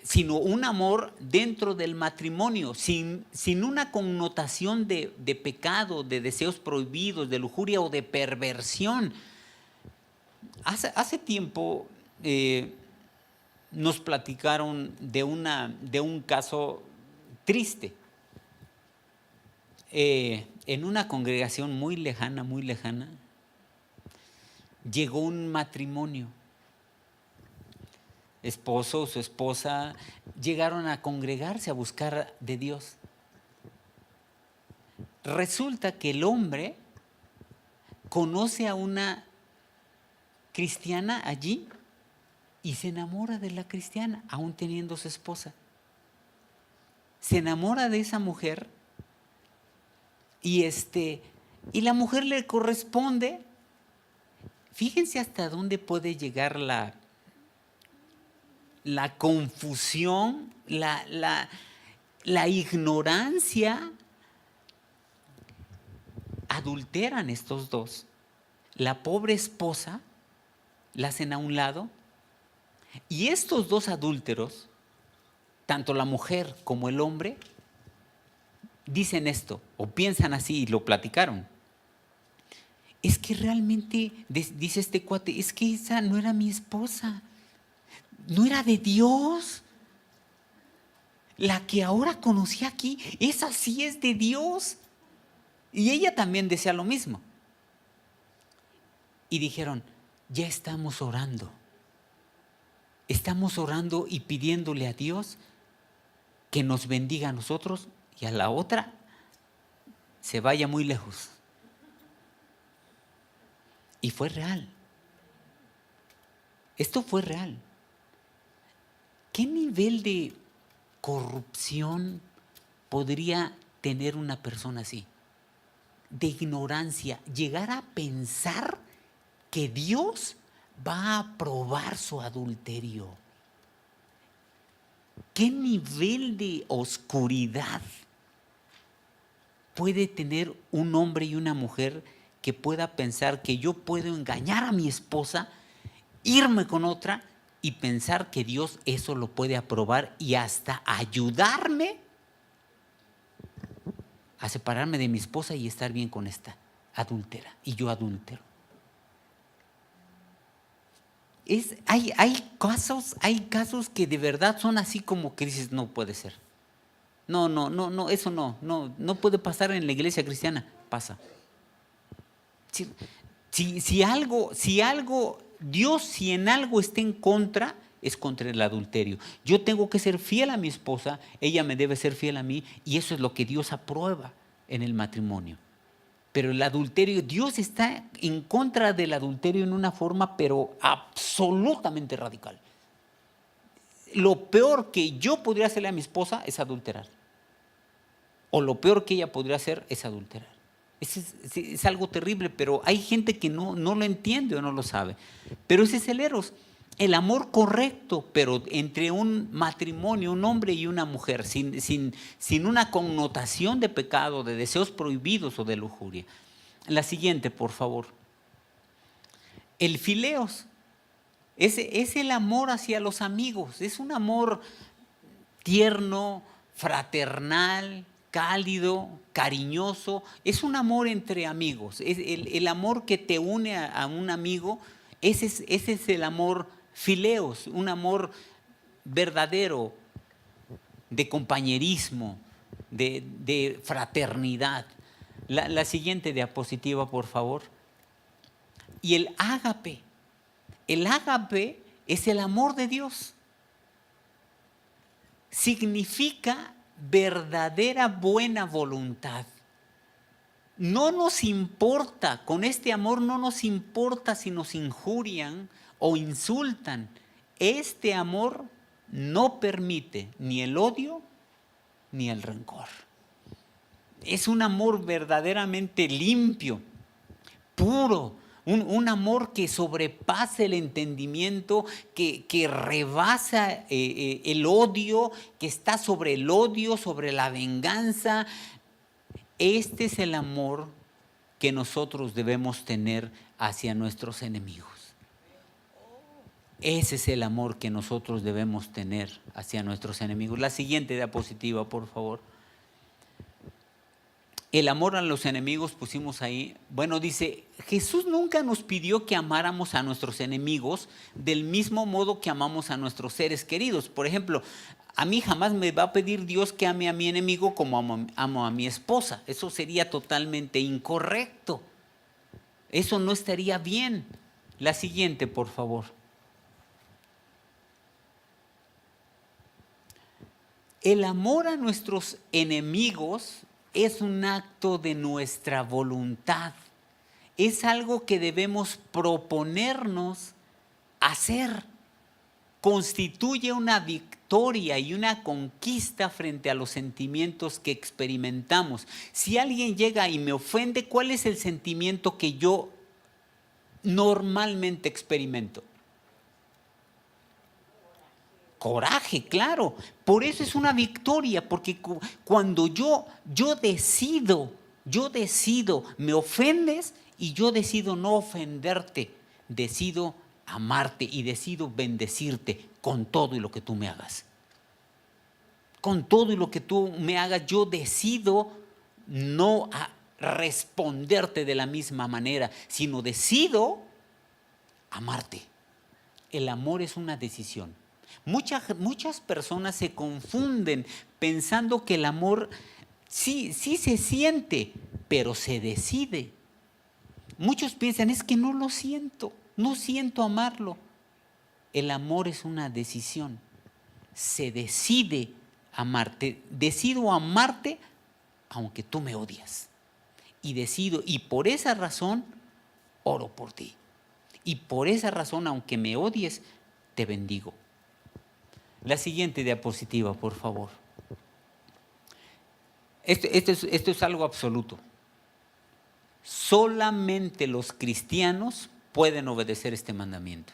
sino un amor dentro del matrimonio, sin una connotación de pecado, de deseos prohibidos, de lujuria o de perversión. Hace tiempo nos platicaron de un caso triste, en una congregación muy lejana, llegó un matrimonio. Esposo, su esposa, llegaron a congregarse, a buscar de Dios. Resulta que el hombre conoce a una cristiana allí y se enamora de la cristiana, aún teniendo su esposa. Se enamora de esa mujer y la mujer le corresponde. Fíjense hasta dónde puede llegar la confusión, la ignorancia. Adulteran estos dos. La pobre esposa la hacen a un lado y estos dos adúlteros, tanto la mujer como el hombre, dicen esto o piensan así y lo platicaron. Es que realmente, dice este cuate, es que esa no era mi esposa, no era de Dios. La que ahora conocí aquí, esa sí es de Dios. Y ella también decía lo mismo. Y dijeron, ya estamos orando. Estamos orando y pidiéndole a Dios que nos bendiga a nosotros y a la otra se vaya muy lejos. Y fue real. Esto fue real. ¿Qué nivel de corrupción podría tener una persona así? De ignorancia, llegar a pensar que Dios va a aprobar su adulterio. ¿Qué nivel de oscuridad puede tener un hombre y una mujer que pueda pensar que yo puedo engañar a mi esposa, irme con otra y pensar que Dios eso lo puede aprobar y hasta ayudarme a separarme de mi esposa y estar bien con esta adúltera y yo adúltero? Hay casos que de verdad son así como que dices, no puede ser. No, eso no puede pasar en la iglesia cristiana. Pasa. Si en algo está en contra, es contra el adulterio. Yo tengo que ser fiel a mi esposa, ella me debe ser fiel a mí, y eso es lo que Dios aprueba en el matrimonio. Pero el adulterio, Dios está en contra del adulterio en una forma, pero absolutamente radical. Lo peor que yo podría hacerle a mi esposa es adulterar. O lo peor que ella podría hacer es adulterar. Es algo terrible, pero hay gente que no lo entiende o no lo sabe. Pero ese es el eros, el amor correcto, pero entre un matrimonio, un hombre y una mujer, sin una connotación de pecado, de deseos prohibidos o de lujuria. La siguiente, por favor. El fileos es el amor hacia los amigos, es un amor tierno, fraternal, cálido, cariñoso, es un amor entre amigos, es el amor que te une a un amigo, ese es el amor fileos, un amor verdadero, de compañerismo, de fraternidad. La siguiente diapositiva, por favor. Y el ágape es el amor de Dios. Significa verdadera buena voluntad. No nos importa, con este amor no nos importa si nos injurian o insultan. Este amor no permite ni el odio ni el rencor. Es un amor verdaderamente limpio, puro, un amor que sobrepasa el entendimiento, que rebasa el odio, que está sobre el odio, sobre la venganza. Este es el amor que nosotros debemos tener hacia nuestros enemigos. Ese es el amor que nosotros debemos tener hacia nuestros enemigos. La siguiente diapositiva, por favor. El amor a los enemigos pusimos ahí. Bueno, dice, Jesús nunca nos pidió que amáramos a nuestros enemigos del mismo modo que amamos a nuestros seres queridos. Por ejemplo, a mí jamás me va a pedir Dios que ame a mi enemigo como amo a mi esposa. Eso sería totalmente incorrecto. Eso no estaría bien. La siguiente, por favor. El amor a nuestros enemigos es un acto de nuestra voluntad. Es algo que debemos proponernos hacer. Constituye una victoria y una conquista frente a los sentimientos que experimentamos. Si alguien llega y me ofende, ¿cuál es el sentimiento que yo normalmente experimento? Coraje, claro. Por eso es una victoria, porque cuando yo decido, me ofendes y yo decido no ofenderte, decido amarte y decido bendecirte con todo y lo que tú me hagas. Con todo y lo que tú me hagas, yo decido no responderte de la misma manera, sino decido amarte. El amor es una decisión. Muchas personas se confunden pensando que el amor sí se siente, pero se decide. Muchos piensan, es que no lo siento, no siento amarlo. El amor es una decisión. Se decide amarte. Decido amarte aunque tú me odias. Y por esa razón oro por ti. Y por esa razón, aunque me odies, te bendigo. La siguiente diapositiva, por favor. Esto es algo absoluto. Solamente los cristianos pueden obedecer este mandamiento.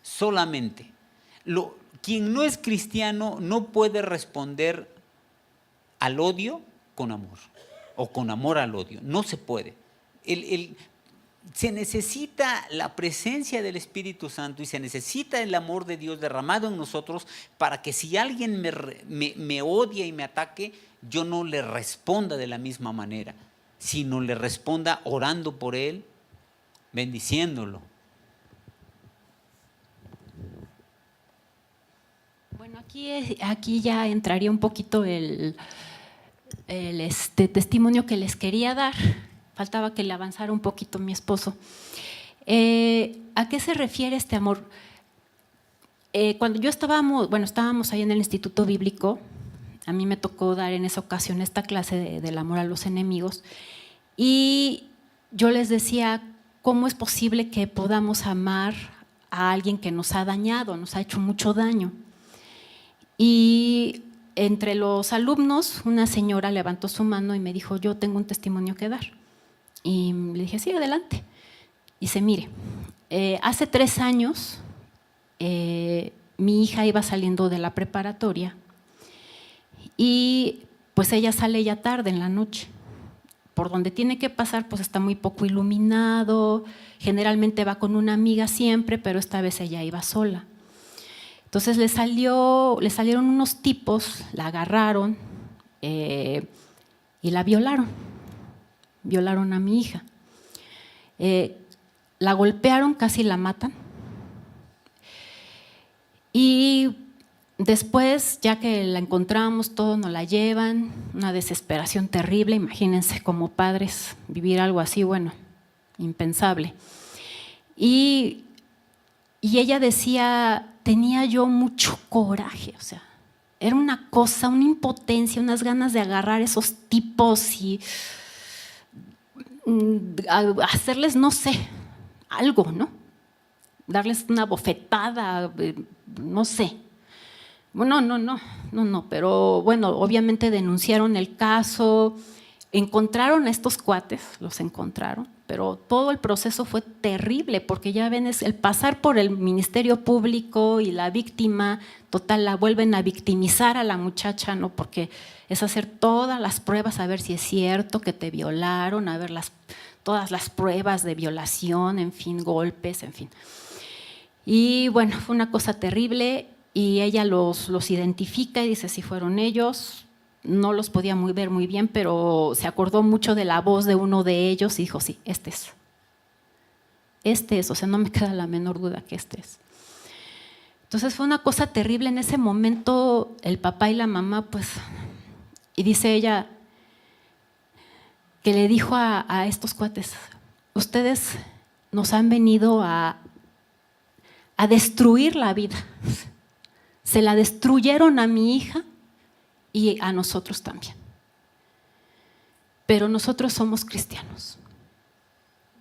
Solamente. Quien no es cristiano no puede responder al odio con amor o con amor al odio. No se puede. Se necesita la presencia del Espíritu Santo y se necesita el amor de Dios derramado en nosotros para que si alguien me odia y me ataque, yo no le responda de la misma manera, sino le responda orando por él, bendiciéndolo. Bueno, aquí ya entraría un poquito el testimonio que les quería dar. Faltaba que le avanzara un poquito mi esposo. ¿A qué se refiere este amor? Cuando estábamos ahí en el Instituto Bíblico, a mí me tocó dar en esa ocasión esta clase del amor a los enemigos y yo les decía, ¿cómo es posible que podamos amar a alguien que nos ha dañado, nos ha hecho mucho daño? Y entre los alumnos, una señora levantó su mano y me dijo, yo tengo un testimonio que dar. Y le dije, sí, adelante. Dice, mire, hace 3 años mi hija iba saliendo de la preparatoria y pues ella sale ya tarde en la noche. Por donde tiene que pasar pues está muy poco iluminado, generalmente va con una amiga siempre, pero esta vez ella iba sola. Entonces le salieron unos tipos, la agarraron y la violaron a mi hija. La golpearon, casi la matan. Y después, ya que la encontramos, todos nos la llevan, una desesperación terrible. Imagínense como padres vivir algo así, bueno, impensable. Y ella decía, tenía yo mucho coraje, o sea, era una cosa, una impotencia, unas ganas de agarrar esos tipos y hacerles, no sé, algo, ¿no? Darles una bofetada, no sé. Bueno, no, pero bueno, obviamente denunciaron el caso, encontraron a estos cuates, los encontraron, pero todo el proceso fue terrible porque ya ven, es el pasar por el Ministerio Público y la víctima, total, la vuelven a victimizar a la muchacha, ¿no? Porque es hacer todas las pruebas, a ver si es cierto que te violaron, a ver todas las pruebas de violación, en fin, golpes, en fin. Y bueno, fue una cosa terrible y ella los identifica y dice, si fueron ellos, no los podía ver muy bien, pero se acordó mucho de la voz de uno de ellos y dijo, sí, este es. Este es, o sea, no me queda la menor duda que este es. Entonces fue una cosa terrible en ese momento, el papá y la mamá, pues, y dice ella que le dijo a estos cuates, ustedes nos han venido a destruir la vida. Se la destruyeron a mi hija y a nosotros también. Pero nosotros somos cristianos.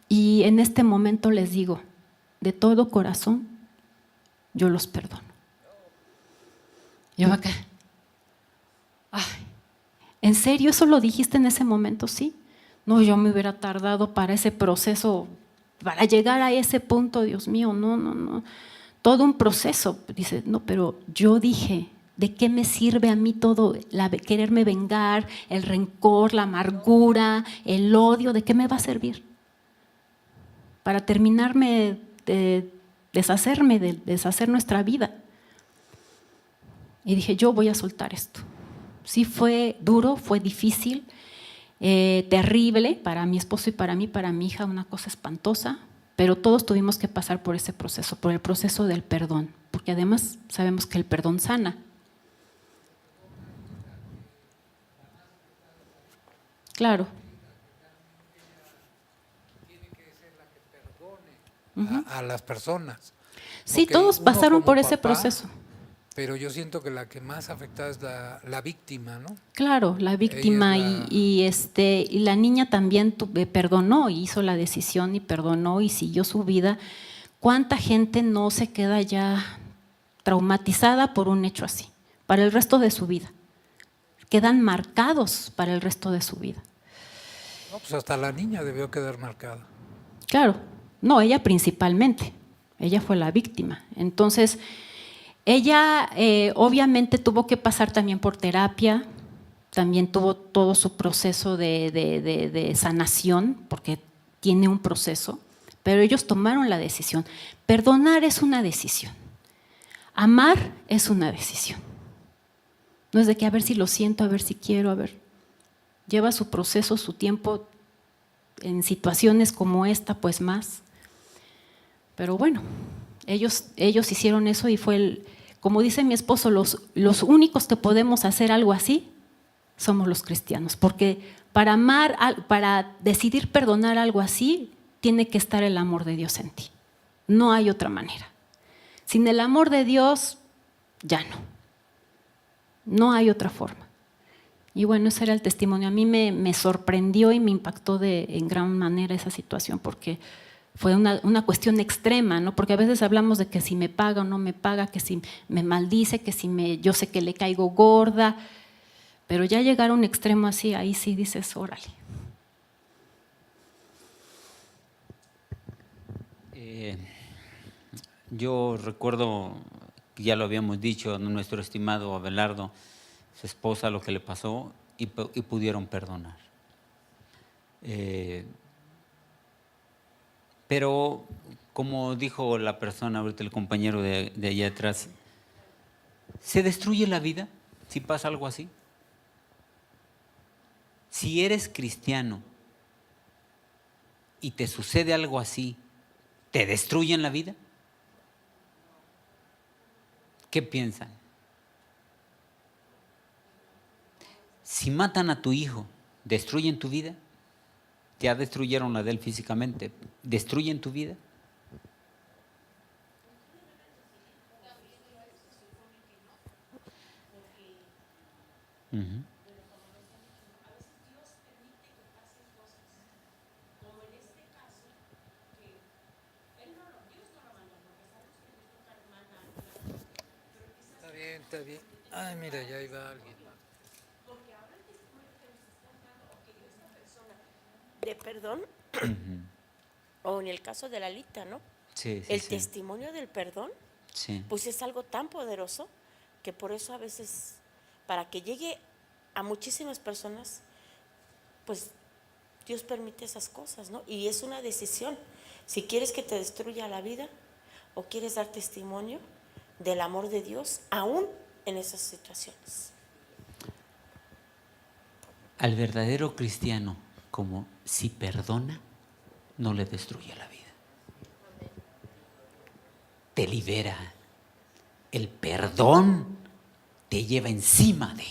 Y en este momento les digo, de todo corazón, yo los perdono. Yo acá, ay, ¿en serio eso lo dijiste en ese momento? Sí. No, yo me hubiera tardado para ese proceso, para llegar a ese punto, Dios mío, no. Todo un proceso. Dice, no, pero yo dije, ¿de qué me sirve a mí todo? Quererme vengar, el rencor, la amargura, el odio, ¿de qué me va a servir? Para terminarme de deshacerme, de deshacer nuestra vida. Y dije, yo voy a soltar esto. Sí fue duro, fue difícil, terrible para mi esposo y para mi hija, una cosa espantosa, pero todos tuvimos que pasar por ese proceso, por el proceso del perdón, porque además sabemos que el perdón sana. Claro. A las personas. Sí, Porque todos uno pasaron como por ese papá, proceso. Pero yo siento que la que más afectada es la víctima, ¿no? Claro, la víctima Ella es y la niña también perdonó, hizo la decisión y perdonó y siguió su vida. ¿Cuánta gente no se queda ya traumatizada por un hecho así, para el resto de su vida? Quedan marcados para el resto de su vida. No, pues hasta la niña debió quedar marcada. Claro, no, ella principalmente, ella fue la víctima. Entonces, ella obviamente tuvo que pasar también por terapia, también tuvo todo su proceso de sanación, porque tiene un proceso, pero ellos tomaron la decisión. Perdonar es una decisión, amar es una decisión. No es de que a ver si lo siento, a ver si quiero, a ver. Lleva su proceso, su tiempo, en situaciones como esta, pues más. Pero bueno, ellos hicieron eso y fue, como dice mi esposo, los únicos que podemos hacer algo así somos los cristianos, porque para amar, para decidir perdonar algo así, tiene que estar el amor de Dios en ti. No hay otra manera. Sin el amor de Dios, ya no. No hay otra forma. Y bueno, ese era el testimonio. A mí me sorprendió y me impactó en gran manera esa situación, porque fue una cuestión extrema, ¿no? Porque a veces hablamos de que si me paga o no me paga, que si me maldice, que si yo sé que le caigo gorda, pero ya llegar a un extremo así, ahí sí dices, órale. Yo recuerdo, ya lo habíamos dicho, nuestro estimado Abelardo, su esposa, lo que le pasó y pudieron perdonar. Pero como dijo la persona, ahorita el compañero de allá atrás, ¿se destruye la vida si pasa algo así? Si eres cristiano y te sucede algo así, ¿te destruyen la vida? ¿Qué piensan? Si matan a tu hijo, ¿destruyen tu vida? Ya destruyeron la de él físicamente, ¿destruyen tu vida? Uh-huh. Está bien. Ay, mira, ya iba alguien. De perdón, o en el caso de Lalita, ¿no? Sí, El sí. testimonio del perdón, Sí. pues es algo tan poderoso que por eso a veces, para que llegue a muchísimas personas, pues Dios permite esas cosas, ¿no? Y es una decisión. Si quieres que te destruya la vida o quieres dar testimonio del amor de Dios, aún en esas situaciones. al verdadero cristiano como si perdona, no le destruye la vida. Te libera. El perdón te lleva encima de.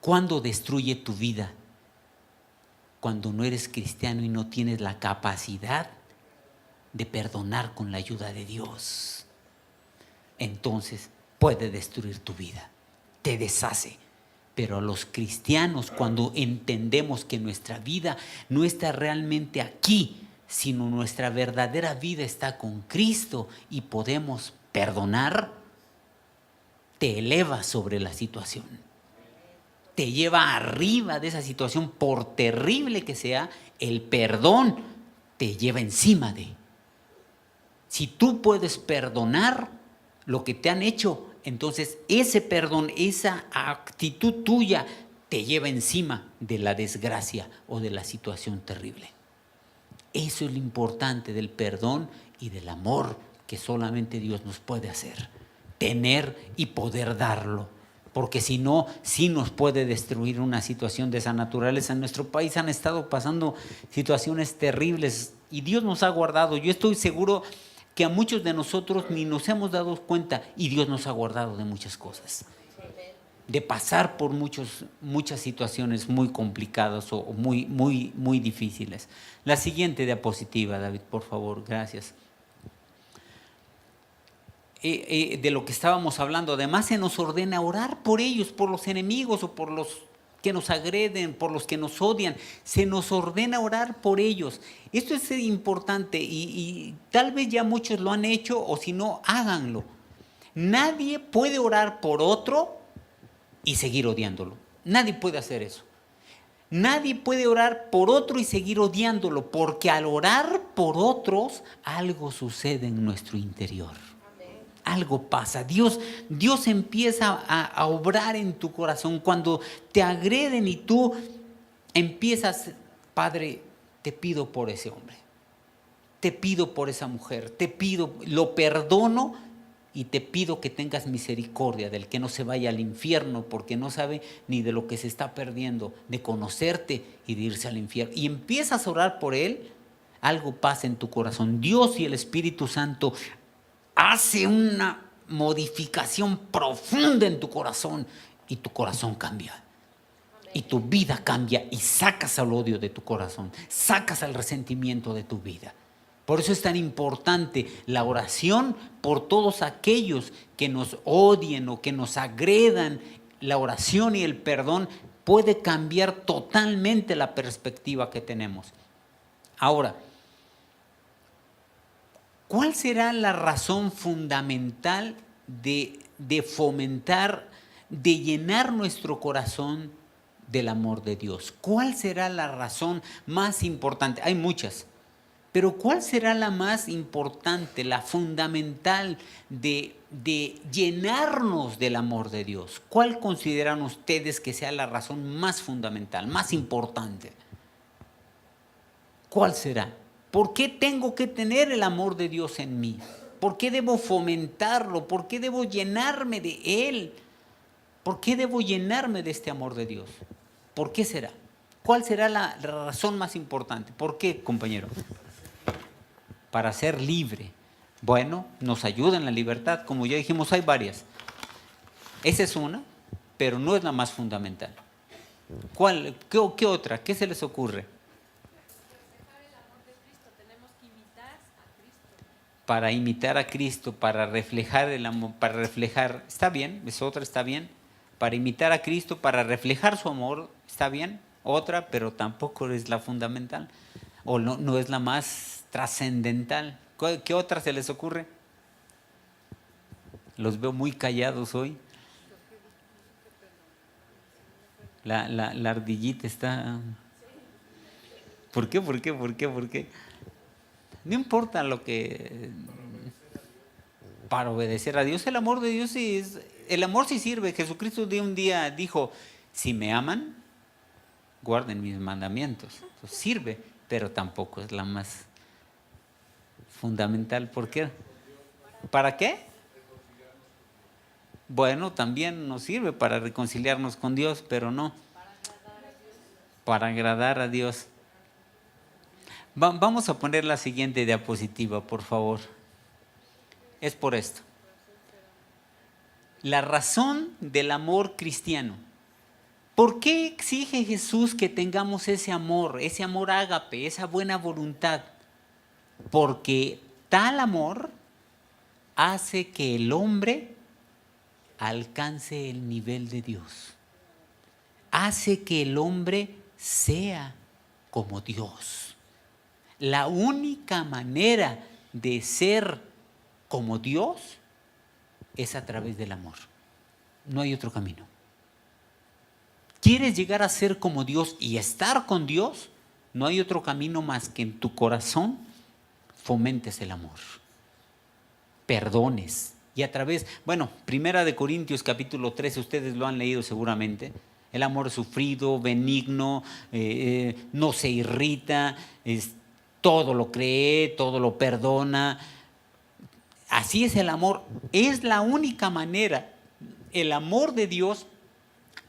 ¿Cuándo destruye tu vida? Cuando no eres cristiano y no tienes la capacidad de perdonar con la ayuda de Dios. Entonces puede destruir tu vida, te deshace. Pero a los cristianos, cuando entendemos que nuestra vida no está realmente aquí, sino nuestra verdadera vida está con Cristo y podemos perdonar, te eleva sobre la situación. Te lleva arriba de esa situación, por terrible que sea, el perdón te lleva encima de. Si tú puedes perdonar lo que te han hecho, entonces ese perdón, esa actitud tuya te lleva encima de la desgracia o de la situación terrible. Eso es lo importante del perdón y del amor que solamente Dios nos puede hacer. Tener y poder darlo. Porque si no, sí nos puede destruir una situación de esa naturaleza. En nuestro país han estado pasando situaciones terribles y Dios nos ha guardado. Yo estoy seguro que a muchos de nosotros ni nos hemos dado cuenta y Dios nos ha guardado de muchas cosas. De pasar por muchas situaciones muy complicadas o muy difíciles. La siguiente diapositiva, David, por favor, gracias. De lo que estábamos hablando, además se nos ordena orar por ellos, por los enemigos o por los que nos agreden, por los que nos odian. Se nos ordena orar por ellos. Esto es importante y tal vez ya muchos lo han hecho o si no, háganlo. Nadie puede orar por otro y seguir odiándolo. Nadie puede hacer eso. Nadie puede orar por otro y seguir odiándolo, porque al orar por otros, algo sucede en nuestro interior. Algo pasa. Dios empieza a obrar en tu corazón. Cuando te agreden y tú empiezas, Padre, te pido por ese hombre. Te pido por esa mujer. Te pido, lo perdono y te pido que tengas misericordia del que no se vaya al infierno porque no sabe ni de lo que se está perdiendo, de conocerte y de irse al infierno. Y empiezas a orar por él, algo pasa en tu corazón. Dios y el Espíritu Santo hace una modificación profunda en tu corazón y tu corazón cambia. Y tu vida cambia y sacas al odio de tu corazón, sacas al resentimiento de tu vida. Por eso es tan importante la oración por todos aquellos que nos odien o que nos agredan. La oración y el perdón puede cambiar totalmente la perspectiva que tenemos. Ahora, ¿cuál será la razón fundamental de fomentar, de llenar nuestro corazón del amor de Dios? ¿Cuál será la razón más importante? Hay muchas, pero ¿cuál será la más importante, la fundamental de llenarnos del amor de Dios? ¿Cuál consideran ustedes que sea la razón más fundamental, más importante? ¿Cuál será? ¿Por qué tengo que tener el amor de Dios en mí? ¿Por qué debo fomentarlo? ¿Por qué debo llenarme de Él? ¿Por qué debo llenarme de este amor de Dios? ¿Por qué será? ¿Cuál será la razón más importante? ¿Por qué, compañero? Para ser libre. Bueno, nos ayuda en la libertad. Como ya dijimos, hay varias. Esa es una, pero no es la más fundamental. ¿Cuál? ¿Qué otra? ¿Qué se les ocurre? Para imitar a Cristo, para reflejar el amor, para reflejar, está bien, es otra, está bien, para imitar a Cristo, para reflejar su amor, está bien, otra, pero tampoco es la fundamental, o no es la más trascendental. ¿Qué otra se les ocurre? Los veo muy callados hoy. La ardillita está... ¿Por qué? No importa lo que... Para obedecer a Dios, el amor de Dios el amor sí sirve. Jesucristo un día dijo, si me aman, guarden mis mandamientos. Entonces, sirve, pero tampoco es la más fundamental. ¿Por qué? ¿Para qué? Bueno, también nos sirve para reconciliarnos con Dios, pero no. para agradar a Dios. Vamos a poner la siguiente diapositiva, por favor. Es por esto. La razón del amor cristiano. ¿Por qué exige Jesús que tengamos ese amor ágape, esa buena voluntad? Porque tal amor hace que el hombre alcance el nivel de Dios. Hace que el hombre sea como Dios. La única manera de ser como Dios es a través del amor. No hay otro camino. ¿Quieres llegar a ser como Dios y estar con Dios? No hay otro camino más que en tu corazón fomentes el amor. Perdones. Y a través, Primera de Corintios capítulo 13, ustedes lo han leído seguramente. El amor sufrido, benigno, no se irrita, todo lo cree, todo lo perdona. Así es el amor. Es la única manera. El amor de Dios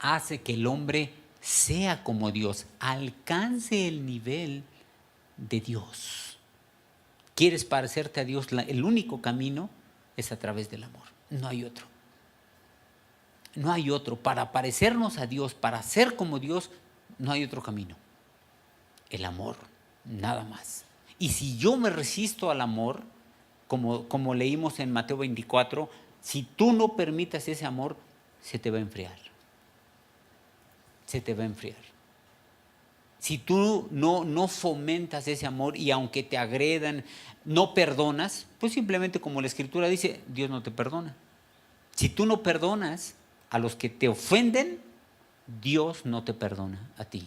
hace que el hombre sea como Dios, alcance el nivel de Dios. ¿Quieres parecerte a Dios? El único camino es a través del amor. No hay otro. No hay otro. Para parecernos a Dios, para ser como Dios, no hay otro camino. El amor, nada más. Y si yo me resisto al amor, como leímos en Mateo 24, si tú no permitas ese amor, se te va a enfriar. Se te va a enfriar. Si tú no fomentas ese amor y aunque te agredan, no perdonas, pues simplemente como la Escritura dice, Dios no te perdona. Si tú no perdonas a los que te ofenden, Dios no te perdona a ti.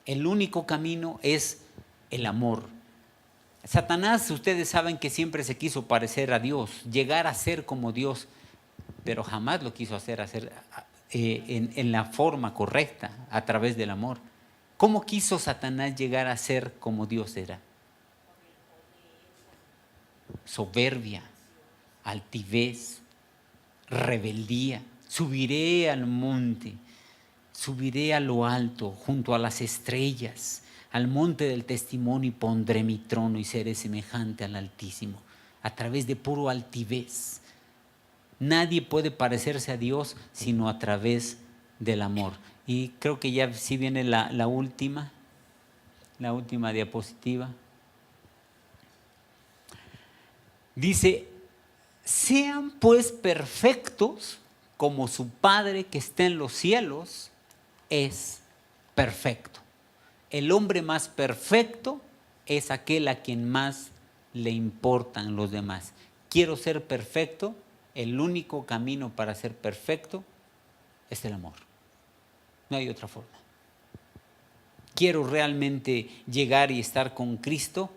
El único camino es el amor. Satanás, ustedes saben que siempre se quiso parecer a Dios, llegar a ser como Dios, pero jamás lo quiso hacer en la forma correcta, a través del amor. ¿Cómo quiso Satanás llegar a ser como Dios era? Soberbia, altivez, rebeldía. Subiré al monte, subiré a lo alto, junto a las estrellas, al monte del testimonio, y pondré mi trono y seré semejante al Altísimo. A través de puro altivez. Nadie puede parecerse a Dios sino a través del amor. Y creo que ya sí viene la última diapositiva. Dice, sean pues perfectos como su Padre que está en los cielos es perfecto. El hombre más perfecto es aquel a quien más le importan los demás. Quiero ser perfecto. El único camino para ser perfecto es el amor. No hay otra forma. Quiero realmente llegar y estar con Cristo.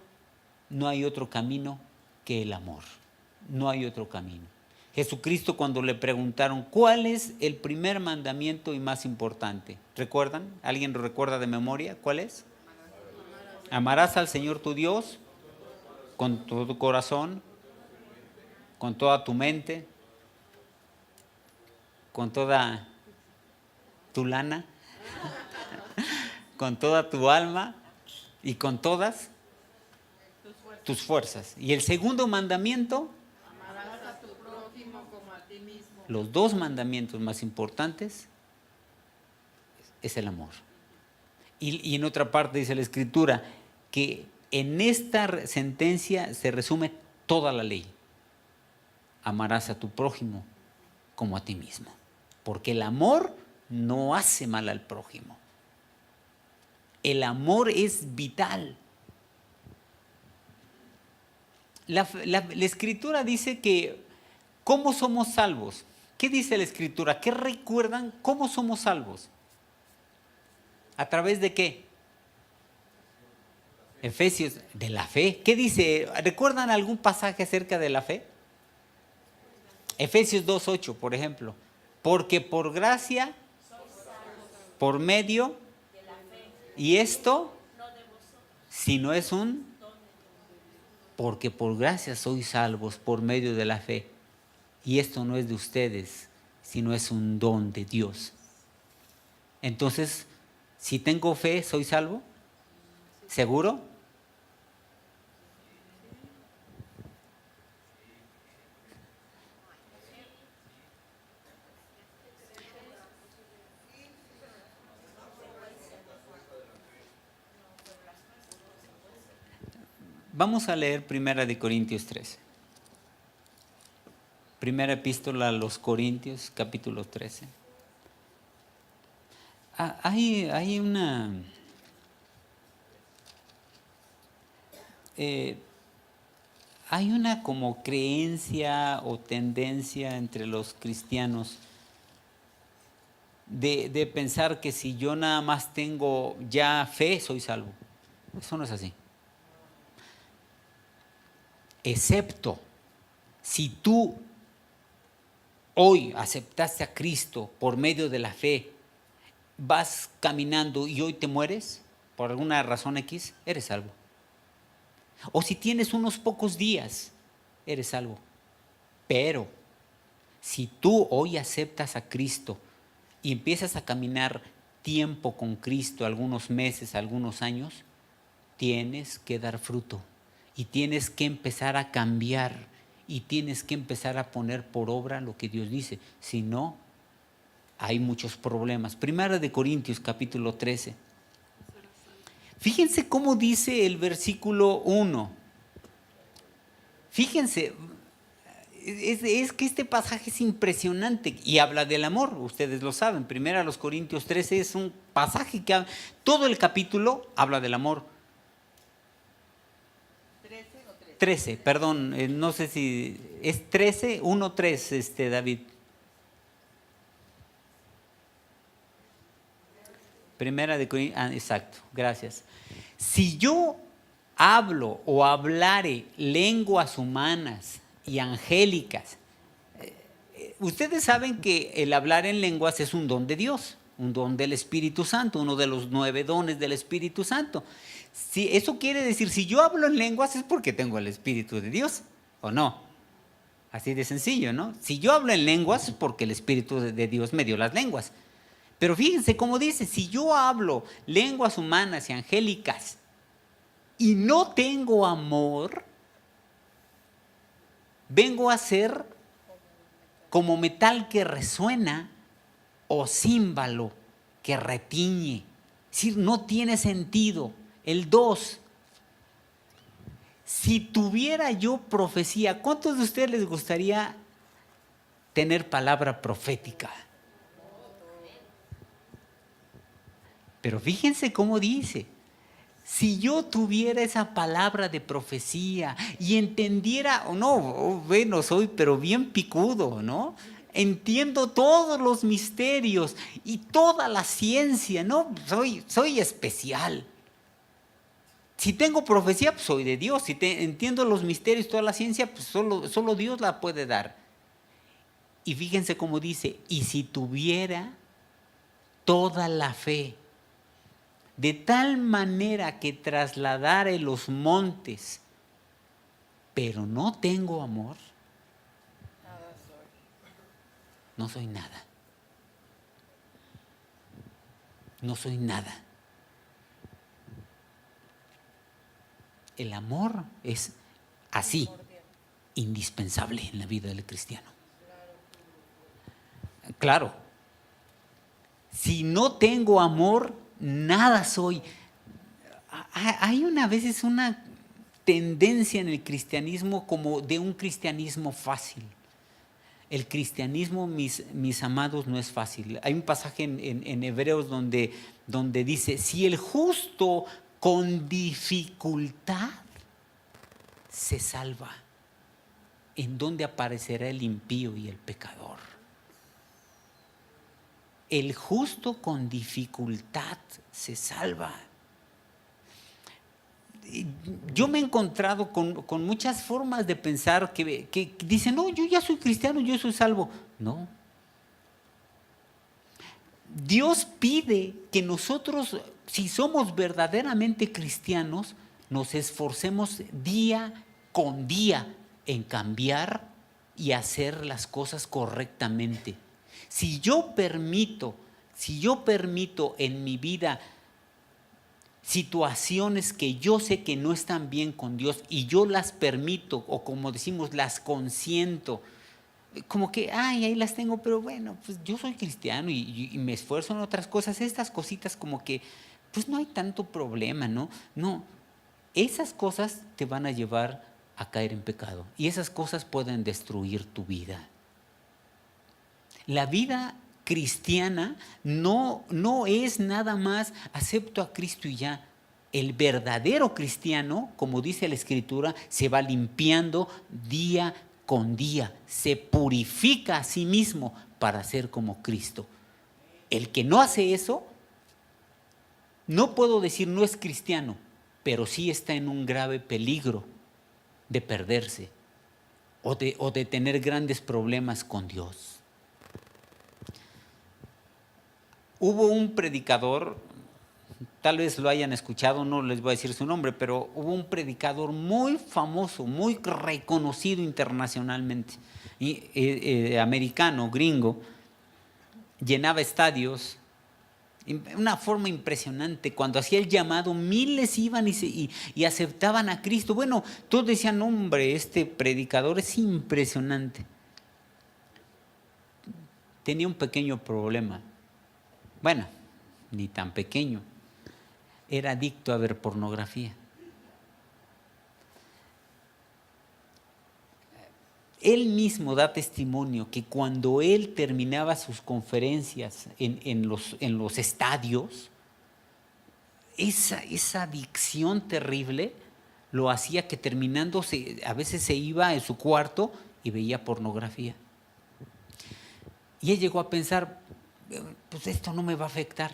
No hay otro camino que el amor. No hay otro camino. Jesucristo, cuando le preguntaron cuál es el primer mandamiento y más importante, ¿recuerdan? ¿Alguien lo recuerda de memoria? ¿Cuál es? Amarás al Señor tu Dios con todo tu corazón, con toda tu mente, con toda tu lana, con toda tu alma y con todas tus fuerzas. Y el segundo mandamiento, amarás a tu prójimo como a ti mismo. Los dos mandamientos más importantes es el amor. Y en otra parte dice la Escritura que en esta sentencia se resume toda la ley. Amarás a tu prójimo como a ti mismo. Porque el amor no hace mal al prójimo. El amor es vital. La Escritura dice que ¿cómo somos salvos? ¿Qué dice la Escritura? ¿Qué recuerdan? ¿Cómo somos salvos? ¿A través de qué? Efesios, de la fe. ¿Qué dice? ¿Recuerdan algún pasaje acerca de la fe? Efesios 2:8, por ejemplo. Porque por gracia, por medio de la fe. Y esto, si no es porque por gracia sois salvos por medio de la fe. Y esto no es de ustedes, sino es un don de Dios. Entonces, Si tengo fe, ¿soy salvo? ¿Seguro? Vamos a leer 1 Corintios 13. Primera epístola a los Corintios, capítulo 13. Hay una... hay una como creencia o tendencia entre los cristianos de pensar que si yo nada más tengo ya fe, soy salvo. Eso no es así. Excepto si tú hoy aceptaste a Cristo por medio de la fe, vas caminando y hoy te mueres por alguna razón X, eres salvo. O si tienes unos pocos días, eres salvo. Pero si tú hoy aceptas a Cristo y empiezas a caminar tiempo con Cristo, algunos meses, algunos años, tienes que dar fruto y tienes que empezar a cambiar y tienes que empezar a poner por obra lo que Dios dice. Si no, hay muchos problemas. 1 Corintios capítulo 13. Fíjense cómo dice el versículo 1. Fíjense, es que este pasaje es impresionante y habla del amor, ustedes lo saben. 1 Corintios 13 es un pasaje que todo el capítulo habla del amor. 13, perdón, no sé si es 13, 1, 3, David. 1 Corintios, exacto, gracias. Si yo hablo o hablare lenguas humanas y angélicas, ustedes saben que el hablar en lenguas es un don de Dios, un don del Espíritu Santo, uno de los 9 dones del Espíritu Santo. Si eso quiere decir, si yo hablo en lenguas es porque tengo el Espíritu de Dios, ¿o no? Así de sencillo, ¿no? Si yo hablo en lenguas es porque el Espíritu de Dios me dio las lenguas. Pero fíjense cómo dice, si yo hablo lenguas humanas y angélicas y no tengo amor, vengo a ser como metal que resuena o címbalo que retiñe. Es decir, no tiene sentido. El 2, si tuviera yo profecía, ¿cuántos de ustedes les gustaría tener palabra profética? Pero fíjense cómo dice, si yo tuviera esa palabra de profecía y entendiera, o no, bueno, soy pero bien picudo, ¿no? Entiendo todos los misterios y toda la ciencia, ¿no? Soy especial. Si tengo profecía, pues soy de Dios. Si entiendo los misterios, toda la ciencia, pues solo Dios la puede dar. Y fíjense cómo dice, y si tuviera toda la fe, de tal manera que trasladare los montes, pero no tengo amor, no soy nada. No soy nada. El amor es así, indispensable en la vida del cristiano. Claro, si no tengo amor, nada soy. Hay a veces una tendencia en el cristianismo como de un cristianismo fácil. El cristianismo, mis amados, no es fácil. Hay un pasaje en Hebreos donde dice, si el justo con dificultad se salva, ¿en dónde aparecerá el impío y el pecador? El justo con dificultad se salva. Yo me he encontrado con muchas formas de pensar que dicen, no, yo ya soy cristiano, yo soy salvo. No. Dios pide que nosotros, si somos verdaderamente cristianos, nos esforcemos día con día en cambiar y hacer las cosas correctamente. Si yo permito Si yo permito en mi vida situaciones que yo sé que no están bien con Dios y yo las permito, o como decimos, las consiento, como que, ay, ahí las tengo, pero bueno, pues yo soy cristiano y me esfuerzo en otras cosas, estas cositas como que, pues no hay tanto problema, ¿no? No, esas cosas te van a llevar a caer en pecado y esas cosas pueden destruir tu vida. La vida cristiana no es nada más acepto a Cristo y ya. El verdadero cristiano, como dice la Escritura, se va limpiando día con día, se purifica a sí mismo para ser como Cristo. El que no hace eso, no puedo decir no es cristiano, pero sí está en un grave peligro de perderse o de tener grandes problemas con Dios. Hubo un predicador, tal vez lo hayan escuchado, no les voy a decir su nombre, pero hubo un predicador muy famoso, muy reconocido internacionalmente, americano, gringo, llenaba estadios, una forma impresionante. Cuando hacía el llamado, miles iban y aceptaban a Cristo. Bueno, todos decían, hombre, este predicador es impresionante. Tenía un pequeño problema. Bueno, ni tan pequeño. Era adicto a ver pornografía. Él mismo da testimonio que cuando él terminaba sus conferencias en los estadios, esa adicción terrible lo hacía que terminando a veces se iba en su cuarto y veía pornografía. Y él llegó a pensar, pues esto no me va a afectar.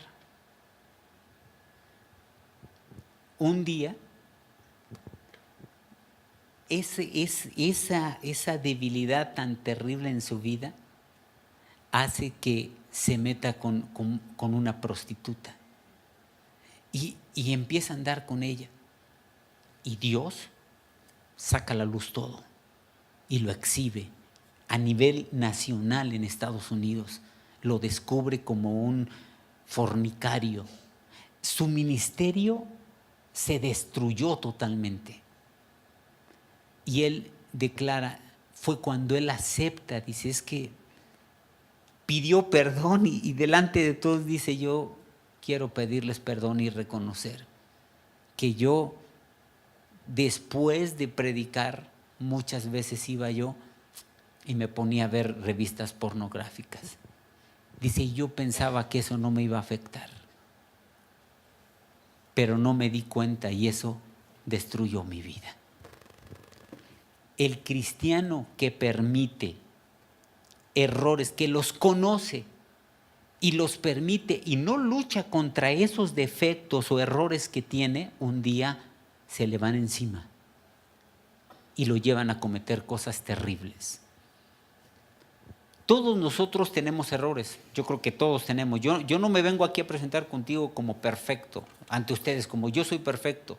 Un día, esa debilidad tan terrible en su vida hace que se meta con una prostituta y empieza a andar con ella. Y Dios saca a la luz todo y lo exhibe a nivel nacional en Estados Unidos. Lo descubre como un fornicario. Su ministerio se destruyó totalmente. Y él declara, fue cuando él acepta, dice, es que pidió perdón y delante de todos dice, yo quiero pedirles perdón y reconocer que yo, después de predicar, muchas veces iba yo y me ponía a ver revistas pornográficas. Dice, yo pensaba que eso no me iba a afectar, pero no me di cuenta y eso destruyó mi vida. El cristiano que permite errores, que los conoce y los permite y no lucha contra esos defectos o errores que tiene, un día se le van encima y lo llevan a cometer cosas terribles. Todos nosotros tenemos errores, yo creo que todos tenemos. Yo no me vengo aquí a presentar contigo como perfecto, ante ustedes como yo soy perfecto.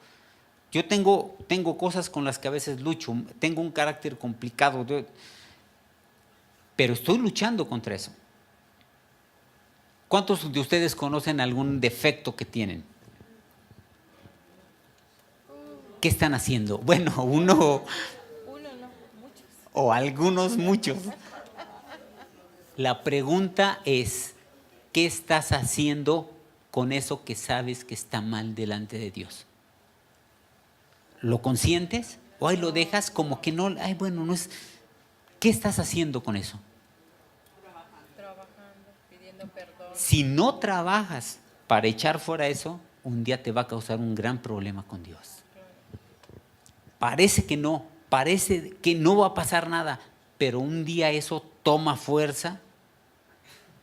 Yo tengo cosas con las que a veces lucho, tengo un carácter complicado, pero estoy luchando contra eso. ¿Cuántos de ustedes conocen algún defecto que tienen? ¿Qué están haciendo? Bueno, uno no, muchos. O algunos muchos. La pregunta es, ¿qué estás haciendo con eso que sabes que está mal delante de Dios? ¿Lo consientes? ¿O ahí lo dejas como que no? Ay, bueno, no es. ¿Qué estás haciendo con eso? Trabajando, pidiendo perdón. Si no trabajas para echar fuera eso, un día te va a causar un gran problema con Dios. Parece que no va a pasar nada, pero un día eso toma fuerza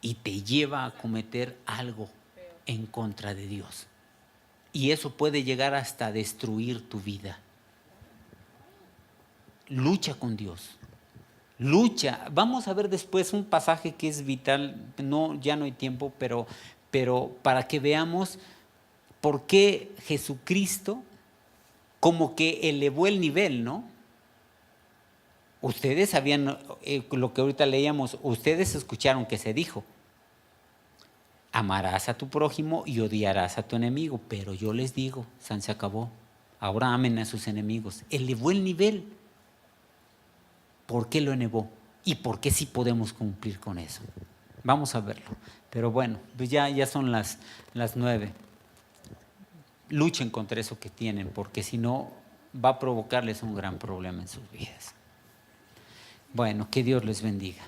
y te lleva a cometer algo en contra de Dios. Y eso puede llegar hasta destruir tu vida. Lucha con Dios. Lucha. Vamos a ver después un pasaje que es vital. Ya no hay tiempo, pero para que veamos por qué Jesucristo como que elevó el nivel, ¿no? Ustedes sabían lo que ahorita leíamos, ustedes escucharon que se dijo. Amarás a tu prójimo y odiarás a tu enemigo. Pero yo les digo, se acabó. Ahora amen a sus enemigos. Elevó el nivel. ¿Por qué lo elevó? ¿Y por qué sí podemos cumplir con eso? Vamos a verlo. Pero bueno, pues ya son las 9. Luchen contra eso que tienen, porque si no va a provocarles un gran problema en sus vidas. Bueno, que Dios les bendiga.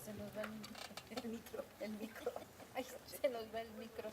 Se nos va el micro. Ay, se nos va el micro.